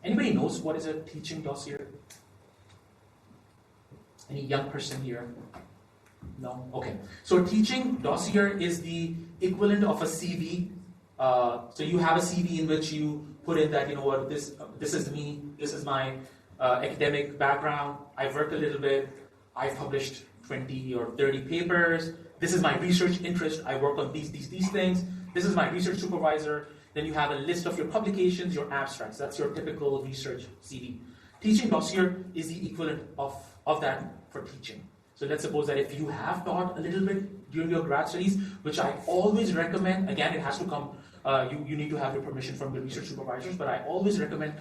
Anybody knows what is a teaching dossier? Any young person here? No? Okay. So a teaching dossier is the equivalent of a CV. So you have a CV in which you put in that, this is me, this is my academic background, I've worked a little bit, I've published 20 or 30 papers, this is my research interest, I work on these things, this is my research supervisor. Then you have a list of your publications, your abstracts. That's your typical research CV. Teaching dossier is the equivalent of that for teaching. So let's suppose that if you have taught a little bit during your grad studies, which I always recommend, again, it has to come, you need to have your permission from the research supervisors, but I always recommend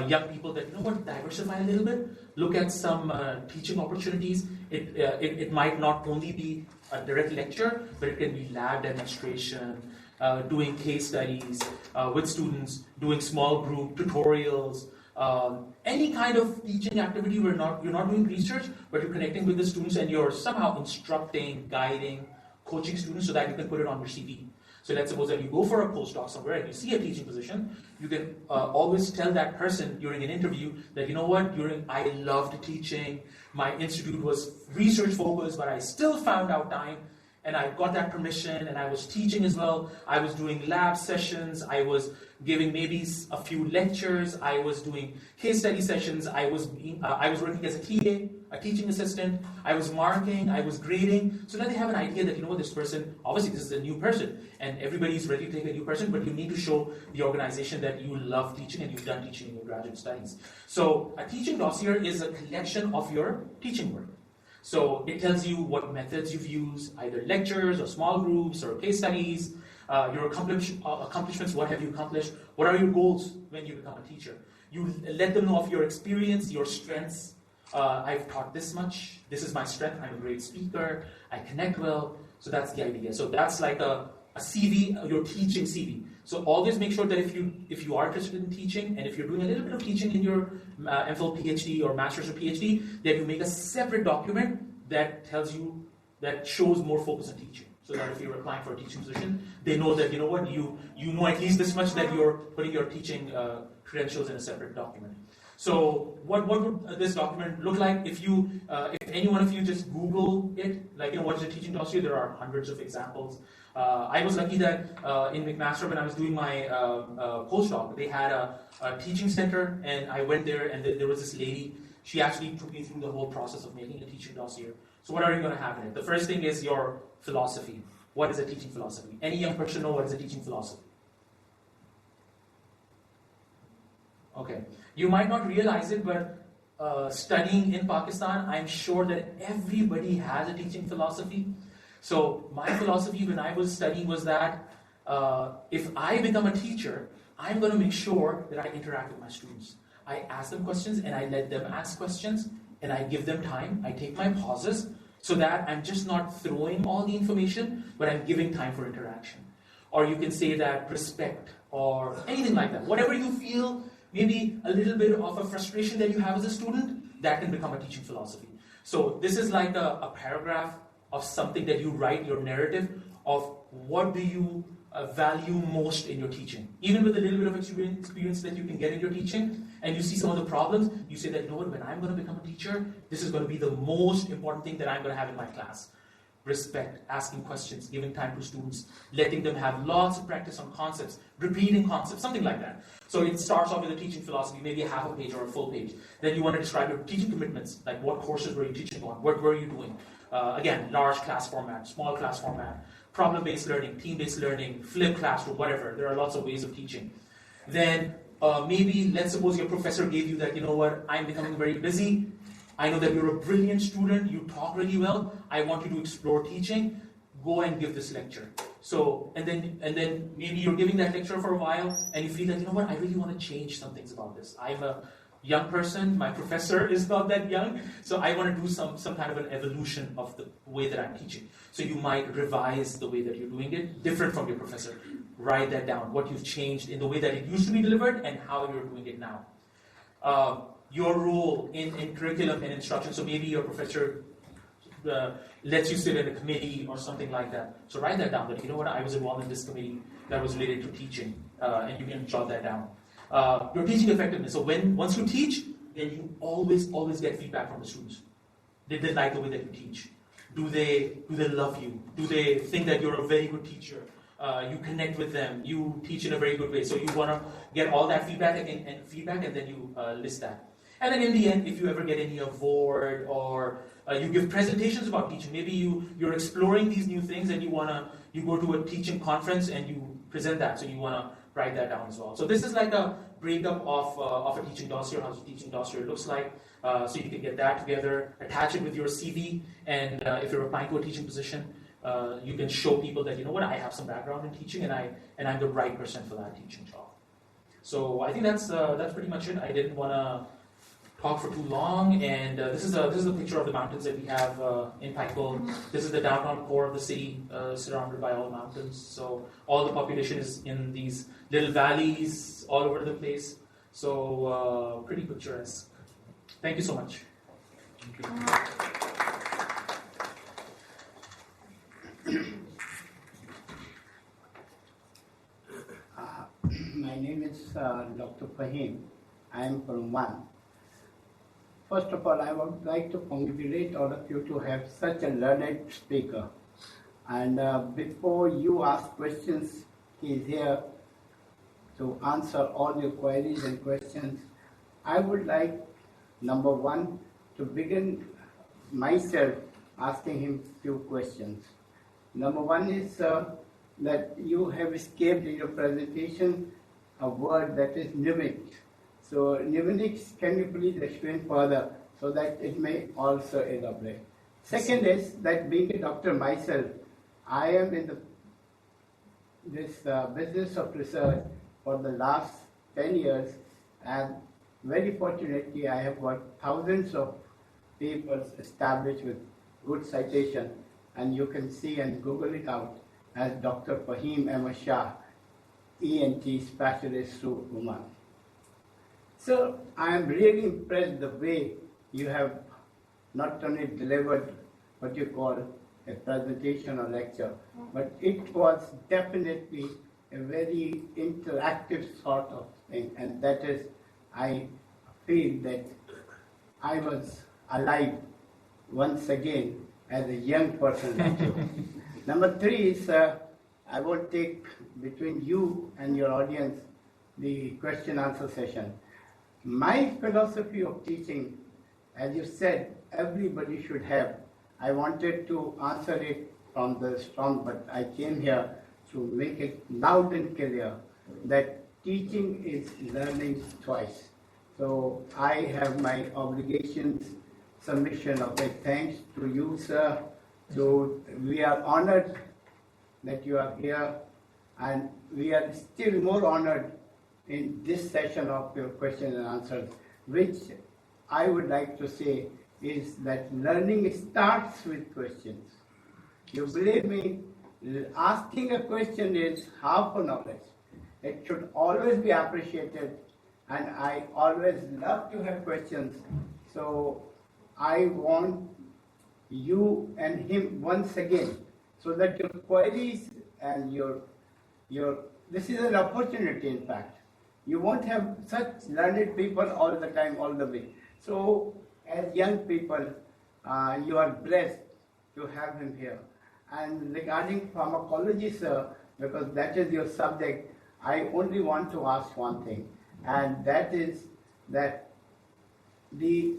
young people that, diversify a little bit, look at some teaching opportunities. It might not only be a direct lecture, but it can be lab demonstration, doing case studies with students, doing small group tutorials, any kind of teaching activity where you're not doing research, but you're connecting with the students and you're somehow instructing, guiding, coaching students so that you can put it on your CV. So let's suppose that you go for a postdoc somewhere and you see a teaching position, you can always tell that person during an interview that, I loved teaching, my institute was research focused, but I still found out time and I got that permission and I was teaching as well. I was doing lab sessions, I was giving maybe a few lectures, I was doing case study sessions, I was working as a TA, a teaching assistant, I was marking, I was grading, so that they have an idea that, this person, obviously this is a new person, and everybody's ready to take a new person, but you need to show the organization that you love teaching and you've done teaching in your graduate studies. So a teaching dossier is a collection of your teaching work. So it tells you what methods you've used, either lectures or small groups or case studies, your accomplishments, what have you accomplished, what are your goals when you become a teacher. You let them know of your experience, your strengths. I've taught this much, this is my strength, I'm a great speaker, I connect well, so that's the idea. So that's like a CV, your teaching CV. So always make sure that if you are interested in teaching, and if you're doing a little bit of teaching in your MPhil, PhD, or Master's or PhD, that you make a separate document that shows more focus on teaching. So that if you're applying for a teaching position, they know that, you know at least this much that you're putting your teaching credentials in a separate document. So what would this document look like? If any one of you just Google it, what is a teaching dossier, there are hundreds of examples. I was lucky that in McMaster, when I was doing my postdoc, they had a teaching center, and I went there, and there was this lady. She actually took me through the whole process of making a teaching dossier. So what are you going to have in it? The first thing is your philosophy. What is a teaching philosophy? Any young person know what is a teaching philosophy? Okay. You might not realize it, but studying in Pakistan, I'm sure that everybody has a teaching philosophy. So my philosophy when I was studying was that if I become a teacher, I'm going to make sure that I interact with my students. I ask them questions and I let them ask questions, and I give them time. I take my pauses so that I'm just not throwing all the information, but I'm giving time for interaction. Or you can say that respect or anything like that. Whatever you feel, maybe a little bit of a frustration that you have as a student, that can become a teaching philosophy. So this is like a paragraph of something that you write, your narrative of what do you value most in your teaching. Even with a little bit of experience that you can get in your teaching, and you see some of the problems, you say that, when I'm going to become a teacher, this is going to be the most important thing that I'm going to have in my class. Respect, asking questions, giving time to students, letting them have lots of practice on concepts, repeating concepts, something like that. So it starts off with a teaching philosophy, maybe a half a page or a full page. Then you want to describe your teaching commitments, like what courses were you teaching on, what were you doing. Again, large class format, small class format, problem-based learning, team-based learning, flipped classroom, whatever. There are lots of ways of teaching. Then maybe, let's suppose your professor gave you that, I'm becoming very busy. I know that you're a brilliant student, you talk really well, I want you to explore teaching, go and give this lecture. So, and then maybe you're giving that lecture for a while, and you feel that, I really want to change some things about this. I'm a young person, my professor is not that young, so I want to do some kind of an evolution of the way that I'm teaching. So you might revise the way that you're doing it, different from your professor. Write that down, what you've changed in the way that it used to be delivered and how you're doing it now. Your role in curriculum and instruction, so maybe your professor lets you sit in a committee or something like that. So write that down, that I was involved in this committee that was related to teaching, and you can jot that down. Your teaching effectiveness, so once you teach, then you always get feedback from the students. Did they like the way that you teach? Do they love you? Do they think that you're a very good teacher? You connect with them, you teach in a very good way. So you want to get all that feedback and then you list that. And then in the end, if you ever get any award or you give presentations about teaching, maybe you're exploring these new things and you go to a teaching conference and you present that. So you want to write that down as well. So this is like a breakup of a teaching dossier, how a teaching dossier looks like. So you can get that together, attach it with your CV, and if you're applying to a teaching position, you can show people that, you know what, I have some background in teaching, and I'm the right person for that teaching job. So I think that's pretty much it. I didn't want to talk for too long, and this is a picture of the mountains that we have in Pikeville. This is the downtown core of the city, surrounded by all mountains. So all the population is in these little valleys all over the place. So pretty picturesque. Thank you so much. Thank you. My name is Dr. Fahim. I am from Oman. First of all, I would like to congratulate all of you to have such a learned speaker. And before you ask questions, he is here to answer all your queries and questions. I would like, number one, to begin myself asking him few questions. Number one is that you have escaped in your presentation a word that is pneumic. So pneumonics, can you please explain further so that it may also elaborate? Second is that being a doctor myself, I am in this business of research for the last 10 years, and very fortunately I have got thousands of papers established with good citation, and you can see and Google it out as Dr. Fahim Ahmad Shah, ENT specialist through Oman. So I am really impressed the way you have not only delivered what you call a presentation or lecture, but it was definitely a very interactive sort of thing, and that is, I feel that I was alive once again as a young person like you. Number three is, I will take between you and your audience the question-answer session. My philosophy of teaching, as you said, everybody should have. I wanted to answer it from the strong, but I came here to make it loud and clear that teaching is learning twice. So I have my obligations, submission of my thanks to you, sir. So we are honored that you are here, and we are still more honored in this session of your questions and answers, which I would like to say is that learning starts with questions. You believe me, asking a question is half a knowledge. It should always be appreciated, and I always love to have questions. So I want you and him once again, so that your queries and your this is an opportunity, in fact. You won't have such learned people all the time, all the way. So as young people, you are blessed to have him here. And regarding pharmacology, sir, because that is your subject, I only want to ask one thing, and that is that the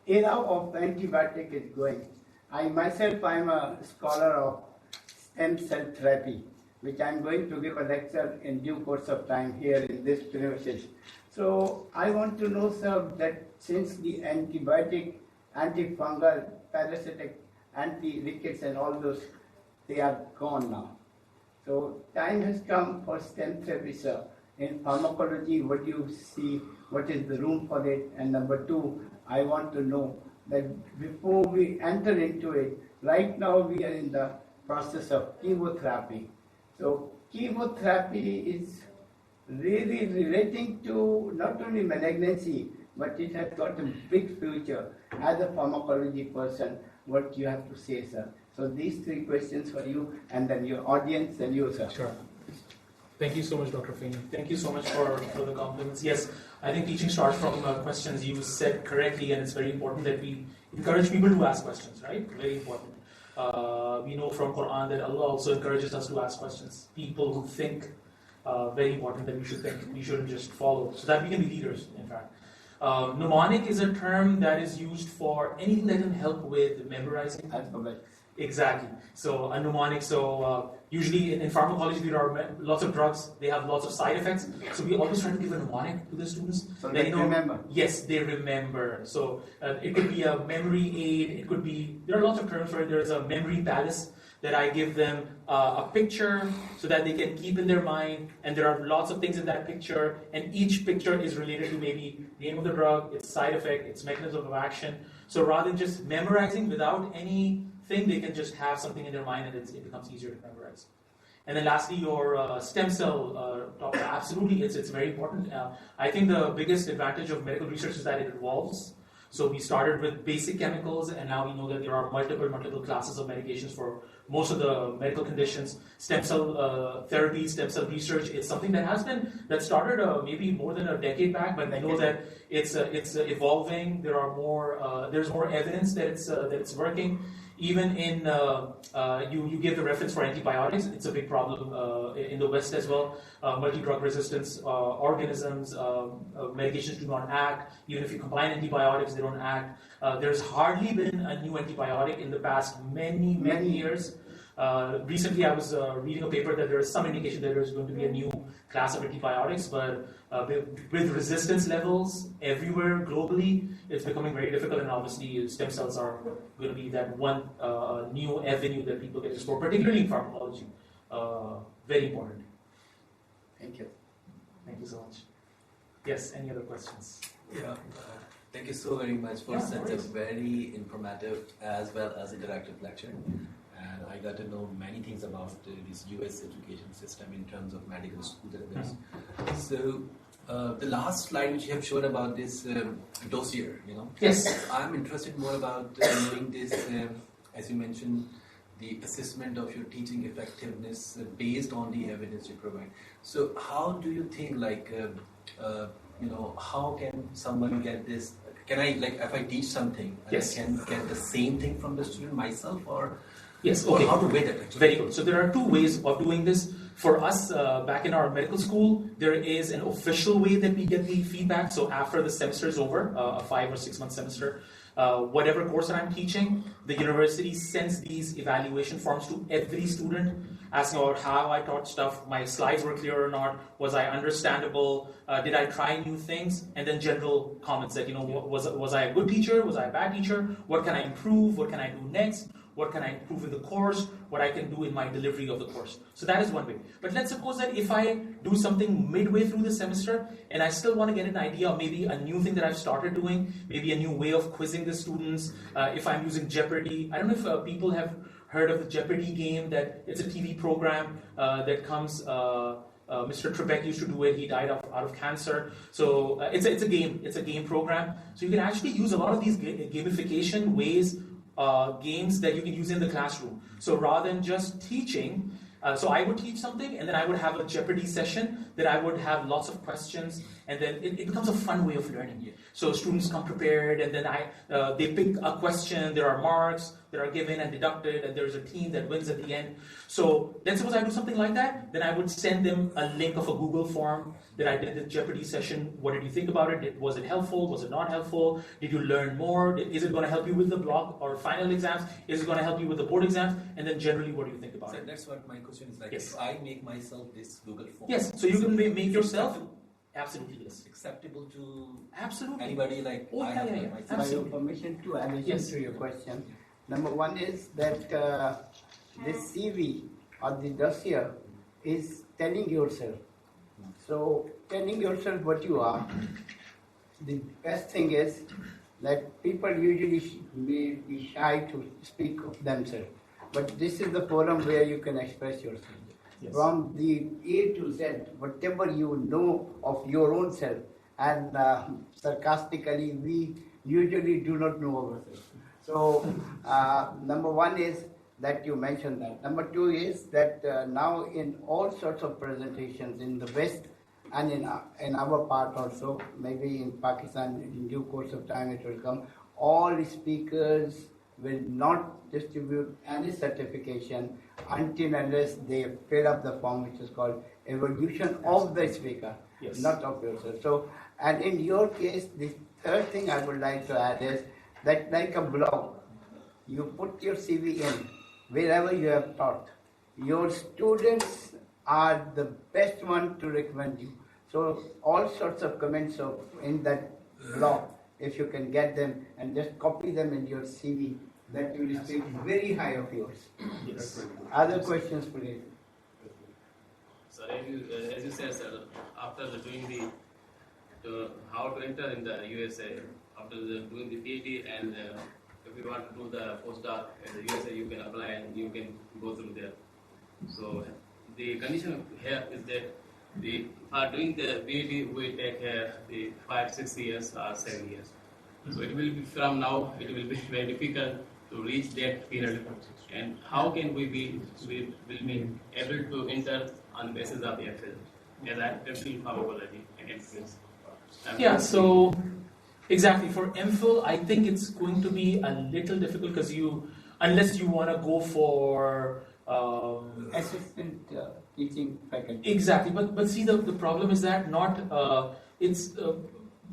era of antibiotic is going. I myself, I'm a scholar of stem cell therapy, which I'm going to give a lecture in due course of time here in this university. So I want to know, sir, that since the antibiotic, antifungal, parasitic, anti-rickets and all those, they are gone now. So time has come for stem therapy, sir. In pharmacology, what do you see? What is the room for it? And number two, I want to know that before we enter into it, right now we are in the process of chemotherapy. So chemotherapy is really relating to not only malignancy, but it has got a big future. As a pharmacology person, what you have to say, sir? So these three questions for you, and then your audience and you, sir. Sure. Thank you so much, Dr. Fahim. Thank you so much for the compliments. Yes, I think teaching starts from questions. You said correctly, and it's very important that we encourage people to ask questions, right? Very important. We know from Quran that Allah also encourages us to ask questions. People who think, very important that we should think. We shouldn't just follow, so that we can be leaders, in fact. Mnemonic is a term that is used for anything that can help with memorizing. Alphabet. Exactly. So a mnemonic, so Usually in pharmacology, there are lots of drugs, they have lots of side effects. So we always try to give a mnemonic to the students. So they remember. Yes, they remember. So it could be a memory aid, it could be, there are lots of terms for it. There's a memory palace that I give them a picture so that they can keep in their mind, and there are lots of things in that picture, and each picture is related to maybe the name of the drug, its side effect, its mechanism of action. So rather than just memorizing without anything, they can just have something in their mind and it becomes easier to memorize. And then lastly, your stem cell topic, absolutely, it's very important. I think the biggest advantage of medical research is that it evolves. So we started with basic chemicals, and now we know that there are multiple classes of medications for most of the medical conditions. Stem cell therapy, stem cell research, it's something that started maybe more than a decade back, but I know that it's evolving. There's more evidence that it's working. Even in you give the reference for antibiotics, it's a big problem in the West as well. Multi-drug resistance organisms, medications do not act. Even if you combine antibiotics, they don't act. There's hardly been a new antibiotic in the past many years. Recently, I was reading a paper that there is some indication that there's going to be a new class of antibiotics, but with resistance levels everywhere globally, it's becoming very difficult, and obviously stem cells are going to be that one new avenue that people can explore, particularly in pharmacology. Very important. Thank you. Thank you so much. Yes, any other questions? Yeah. Thank you so very much for such a very informative as well as interactive lecture. And I got to know many things about this US education system in terms of medical schools and this. So the last slide which you have shown about this dossier, Yes. I'm interested more about knowing this, as you mentioned, the assessment of your teaching effectiveness based on the evidence you provide. So how do you think, how can someone get this? Can I, if I teach something, Yes. I can get the same thing from the student myself, or Yes, okay. how to weigh that actually? Very good. So there are two ways of doing this. For us, back in our medical school, there is an official way that we get the feedback. So after the semester is over, a 5 or 6 month semester, whatever course that I'm teaching, the university sends these evaluation forms to every student, asking about how I taught stuff, my slides were clear or not, was I understandable, did I try new things, and then general comments that, was I a good teacher, was I a bad teacher, what can I improve, what can I do next, what can I improve in the course, what I can do in my delivery of the course. So that is one way. But let's suppose that if I do something midway through the semester and I still want to get an idea of maybe a new thing that I've started doing, maybe a new way of quizzing the students, if I'm using Jeopardy. I don't know if people have heard of the Jeopardy game, that it's a TV program that comes, Mr. Trebek used to do it, he died out of cancer. So it's a game program. So you can actually use a lot of these gamification ways, games that you can use in the classroom. So rather than just teaching, so I would teach something and then I would have a Jeopardy session that I would have lots of questions, and then it becomes a fun way of learning. So students come prepared, and then they pick a question, there are marks that are given and deducted, and there's a team that wins at the end. So let's suppose I do something like that, then I would send them a link of a Google form that I did the Jeopardy session. What did you think about it? Was it helpful? Was it not helpful? Did you learn more? Is it going to help you with the block or final exams? Is it going to help you with the board exams? And then generally, what do you think about it? That's what my question is like. Yes. If I make myself this Google form. Yes, so you can make yourself. Absolutely, yes. Acceptable to Absolutely. anybody like Oh, I have yeah. myself. By your Absolutely. permission to addition Yes. to your question. Number one is that this CV or the dossier is telling yourself. So telling yourself what you are. The best thing is that people usually may be shy to speak of themselves, but this is the forum where you can express yourself. Yes. From the A to Z, whatever you know of your own self, and sarcastically, we usually do not know ourselves. So, number one is that you mentioned that. Number two is that now in all sorts of presentations in the West and in our part also, maybe in Pakistan, in due course of time it will come, all speakers will not distribute any certification until unless they fill up the form which is called evolution of the speaker, Yes. not of yourself. So, and in your case, the third thing I would like to add is that like a blog, you put your CV in wherever you have taught. Your students are the best one to recommend you. So all sorts of comments in that blog, if you can get them and just copy them in your CV, that will speak very high of yours. Yes. Other questions, please. So as you said, sir, after doing how to enter in the USA, after doing the PhD, and if you want to do the postdoc in the USA, you can apply and you can go through there. So the condition here is that for doing the PhD, we take the 5-6 years or 7 years. So it will be from now. It will be very difficult to reach that period. And how can we be able to enter on the basis of the Excel? As I feel pharmacology and experience. Yeah, so exactly for MPhil, I think it's going to be a little difficult because unless you want to go for Assistant teaching faculty. exactly, but see the problem is that it's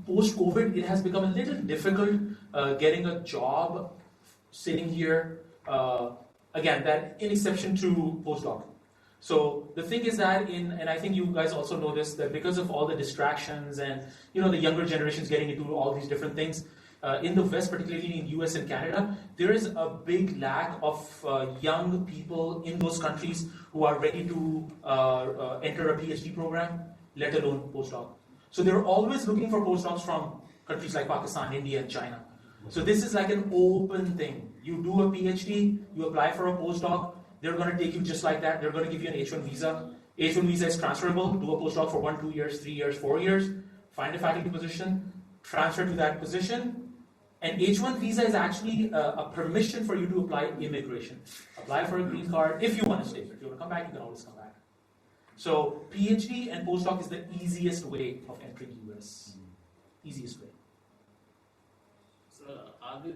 post COVID, it has become a little difficult getting a job sitting here. Again, that in exception to postdoc. So the thing is that and I think you guys also noticed that because of all the distractions and the younger generations getting into all these different things, in the West, particularly in US and Canada, there is a big lack of young people in those countries who are ready to enter a PhD program, let alone postdoc. So they're always looking for postdocs from countries like Pakistan, India, and China. So this is like an open thing. You do a PhD, you apply for a postdoc, they're going to take you just like that. They're going to give you an H1 visa. H1 visa is transferable. Do a postdoc for 1, 2 years, 3 years, 4 years. Find a faculty position, transfer to that position. And H1 visa is actually a permission for you to apply immigration. Apply for a green card if you want to stay. If you want to come back, you can always come back. So PhD and postdoc is the easiest way of entering US. Easiest way. So all the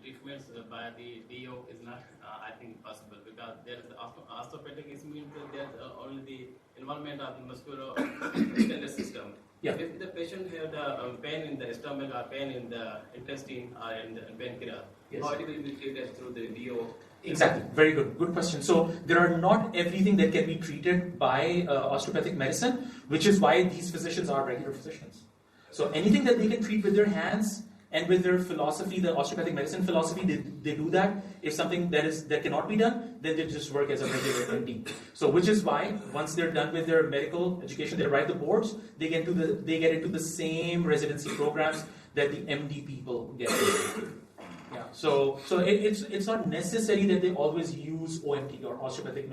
treatments by the DO is not, I think, possible because there is osteopathic is means that there's only the involvement of the musculoskeletal system. Yeah. If the patient had pain in the stomach or pain in the intestine or in the pancreas, Yes. how it will be treated through the DO? Exactly. Very good. Good question. So there are not everything that can be treated by osteopathic medicine, which is why these physicians are regular physicians. So anything that they can treat with their hands and with their philosophy, the osteopathic medicine philosophy, they do that. If something that cannot be done, then they just work as a regular MD. So which is why once they're done with their medical education, they write the boards, they get into the same residency programs that the MD people get. Yeah. So it's not necessary that they always use OMT or osteopathic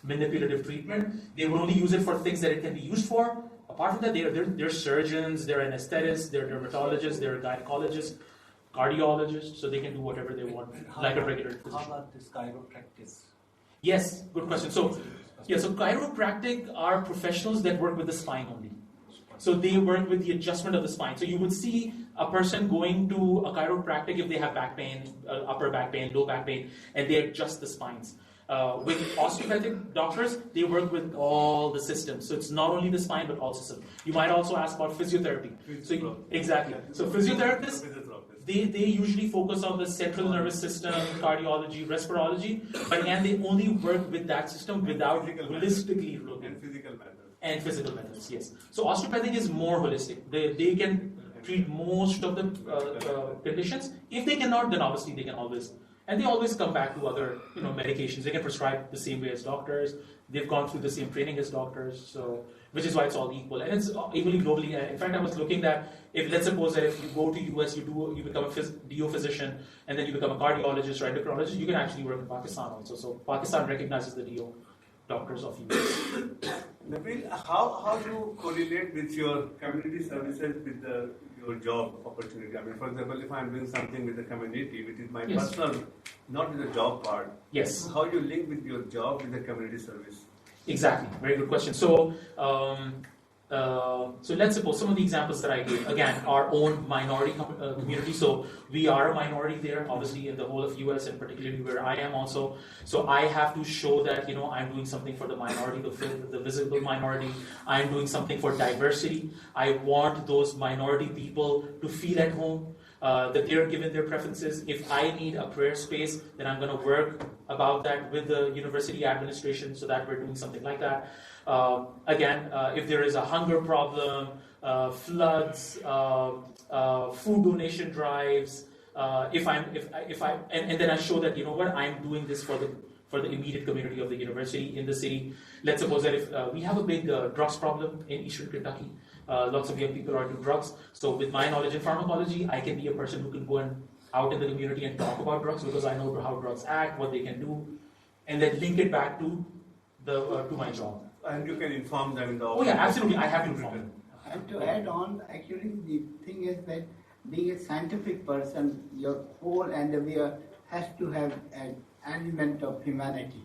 manipulative treatment. They will only use it for things that it can be used for. Apart from that, they're surgeons, they're anesthetists, they're dermatologists, they're gynecologists, cardiologists, so they can do whatever they want, like a regular physician. How about this chiropractic? Yes, good question. So chiropractic are professionals that work with the spine only. So they work with the adjustment of the spine. So you would see a person going to a chiropractic if they have back pain, upper back pain, low back pain, and they adjust the spines. With osteopathic doctors, they work with all the systems. So it's not only the spine, but all systems. You might also ask about physiotherapy. Exactly. So physiotherapists, they usually focus on the central nervous system, cardiology, respirology, but again, they only work with that system without holistically looking. And physical methods, yes. So osteopathic is more holistic. They can treat most of the conditions. If they cannot, then obviously they can always, and they always come back to other medications. They can prescribe the same way as doctors. They've gone through the same training as doctors, so which is why it's all equal. And it's equally globally. In fact, I was looking that let's suppose that if you go to US, you become a DO physician, and then you become a cardiologist or endocrinologist, you can actually work in Pakistan also. So Pakistan recognizes the DO doctors of US. Nabeel, how do you correlate with your community services with your job opportunity? I mean, for example, if I'm doing something with the community, which is my personal, not with the job part. Yes. How do you link with your job with the community service? Exactly. Very good question. So let's suppose some of the examples that I gave, again, our own minority community. So we are a minority there, obviously, in the whole of US and particularly where I am also. So I have to show that, I'm doing something for the minority, the visible minority. I'm doing something for diversity. I want those minority people to feel at home. that they're given their preferences. If I need a prayer space, then I'm going to work about that with the university administration so that we're doing something like that. Again, if there is a hunger problem, floods, food donation drives, and then I show that, you know what, I'm doing this for the immediate community of the university in the city. Let's suppose that if we have a big drugs problem in Eastern Kentucky, lots of young people are into drugs. So with my knowledge in pharmacology, I can be a person who can go out in the community and talk about drugs because I know how drugs act, what they can do, and then link it back to my job. And you can inform them in the Oh yeah, absolutely. I have to inform them. And to add on, actually, the thing is that being a scientific person, your whole endeavor has to have an element of humanity.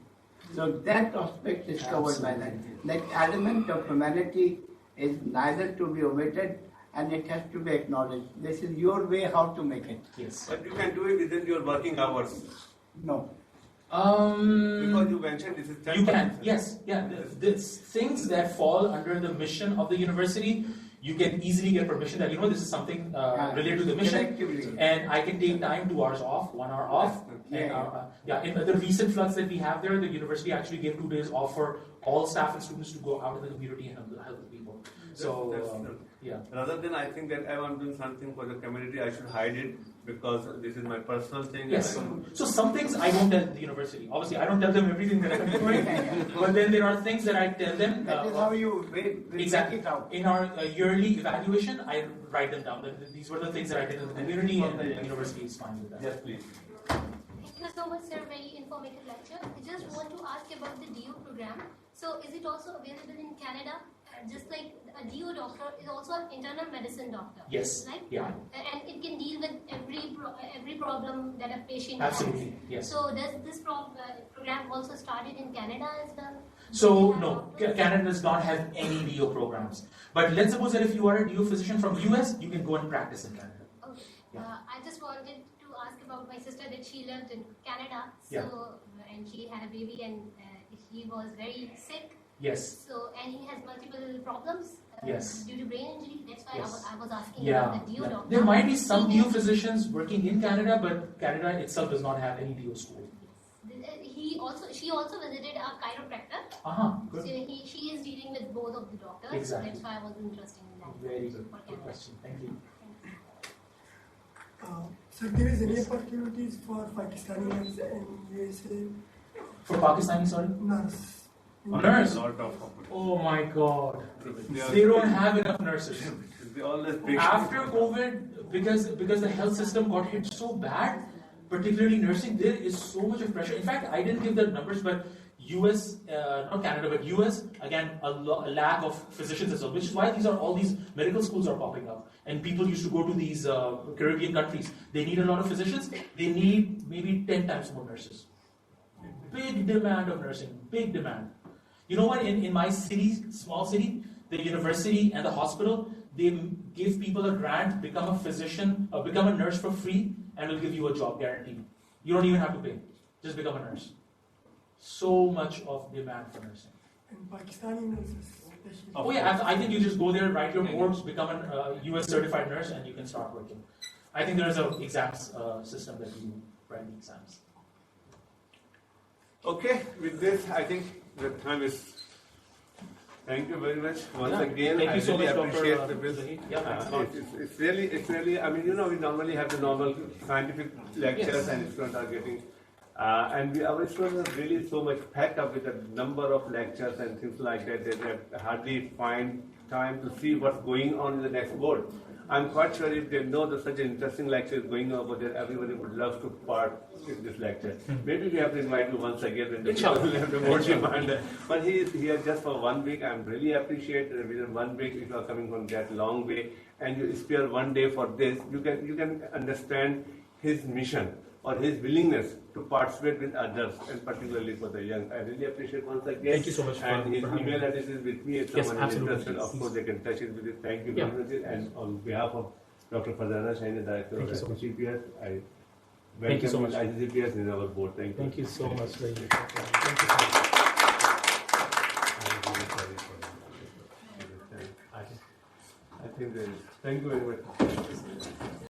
So that aspect is covered by that. That element of humanity is neither to be omitted and it has to be acknowledged. This is your way how to make it. Yes. But you can do it within your working hours. No. Because you mentioned this is 10%. You can, yes, yeah. The things that fall under the mission of the university, you can easily get permission that, you know, this is something related to the mission, and I can take time, 2 hours off, 1 hour off. In the recent floods that we have there, the university actually gave 2 days off for all staff and students to go out in the community and help the people. So, yeah. Rather than I think that if I'm doing something for the community, I should hide it because this is my personal thing. Yes. So some things I don't tell the university. Obviously, I don't tell them everything that I'm doing. But then there are things that I tell them. That is how you exactly. make it out. In our yearly evaluation, I write them down. These were the things that I did in the community, and the university is fine with that. Yes, please. Thank you so much, sir. Very informative lecture. I just want to ask about the DO program. So, is it also available in Canada? Just like a DO doctor is also an internal medicine doctor. Yes. Right? Yeah. And it can deal with every problem that a patient Absolutely. has. Yes. So, does this program also started in Canada as well? So, no, Canada does not have any DO programs. But let's suppose that if you are a DO physician from US, you can go and practice in Canada. Okay. Yeah. I just wanted to ask about my sister that she lived in Canada. So, Yeah. and she had a baby and he was very sick. Yes. So, and he has multiple problems Yes. due to brain injury. That's why Yes. I was asking Yeah. about the DO doctor. There might be some DO physicians working in Canada, but Canada itself does not have any DO school. She also visited a chiropractor. Good. So she is dealing with both of the doctors. Exactly. So that's why I was interested in that. Very good. For Good Canada. question. Thank you. So there is any opportunities for Pakistani nurse in USA? For Pakistani, sorry? Nurse. Nurse? Lot of Oh my God. Yeah. They don't have enough nurses. They always big. After COVID, because the health system got hit so bad, particularly nursing, there is so much of pressure. In fact, I didn't give the numbers, but US, not Canada, but US, again, a lack of physicians as well, which is why all these medical schools are popping up. And people used to go to these Caribbean countries. They need a lot of physicians. They need maybe 10 times more nurses. Big demand of nursing, big demand. You know what, in my city, small city, the university and the hospital, they give people a grant, become a physician, become a nurse for free, and will give you a job guaranteed. You don't even have to pay. Just become a nurse. So much of demand for nursing. And Pakistani nurses, especially. Oh yeah, I think you just go there, write your boards, become a US certified nurse, and you can start working. I think there is an exams system that you write the exams. Okay, with this, I think the time is. Thank you very much once again. Thank you so much, appreciate Dr. the visit. Yeah, It's really. I mean, we normally have the normal scientific lectures, and students are getting. And our students are really so much packed up with a number of lectures and things like that. They hardly find time to see what's going on in the next board. I'm quite sure if they know that such an interesting lecture is going on over there, everybody would love to part in this lecture. Maybe we have to invite you once again and have the board demand. But he is here just for 1 week. I'm really appreciate that within 1 week, if you are coming from that long way and you spare 1 day for this, you can understand his mission or his willingness to participate with others, and particularly for the young. I really appreciate once again. Thank you so much for And his having email me. address is with me. If Yes, someone is absolutely. interested, of course, they can touch it with it. Thank you very much. And on behalf of Dr. Fazana Shahin, Director of iccbs, I Thank you so welcome much. iccbs in our board. Thank you. Thank you so much. I'm really sorry for that. I think there is. Thank you very much.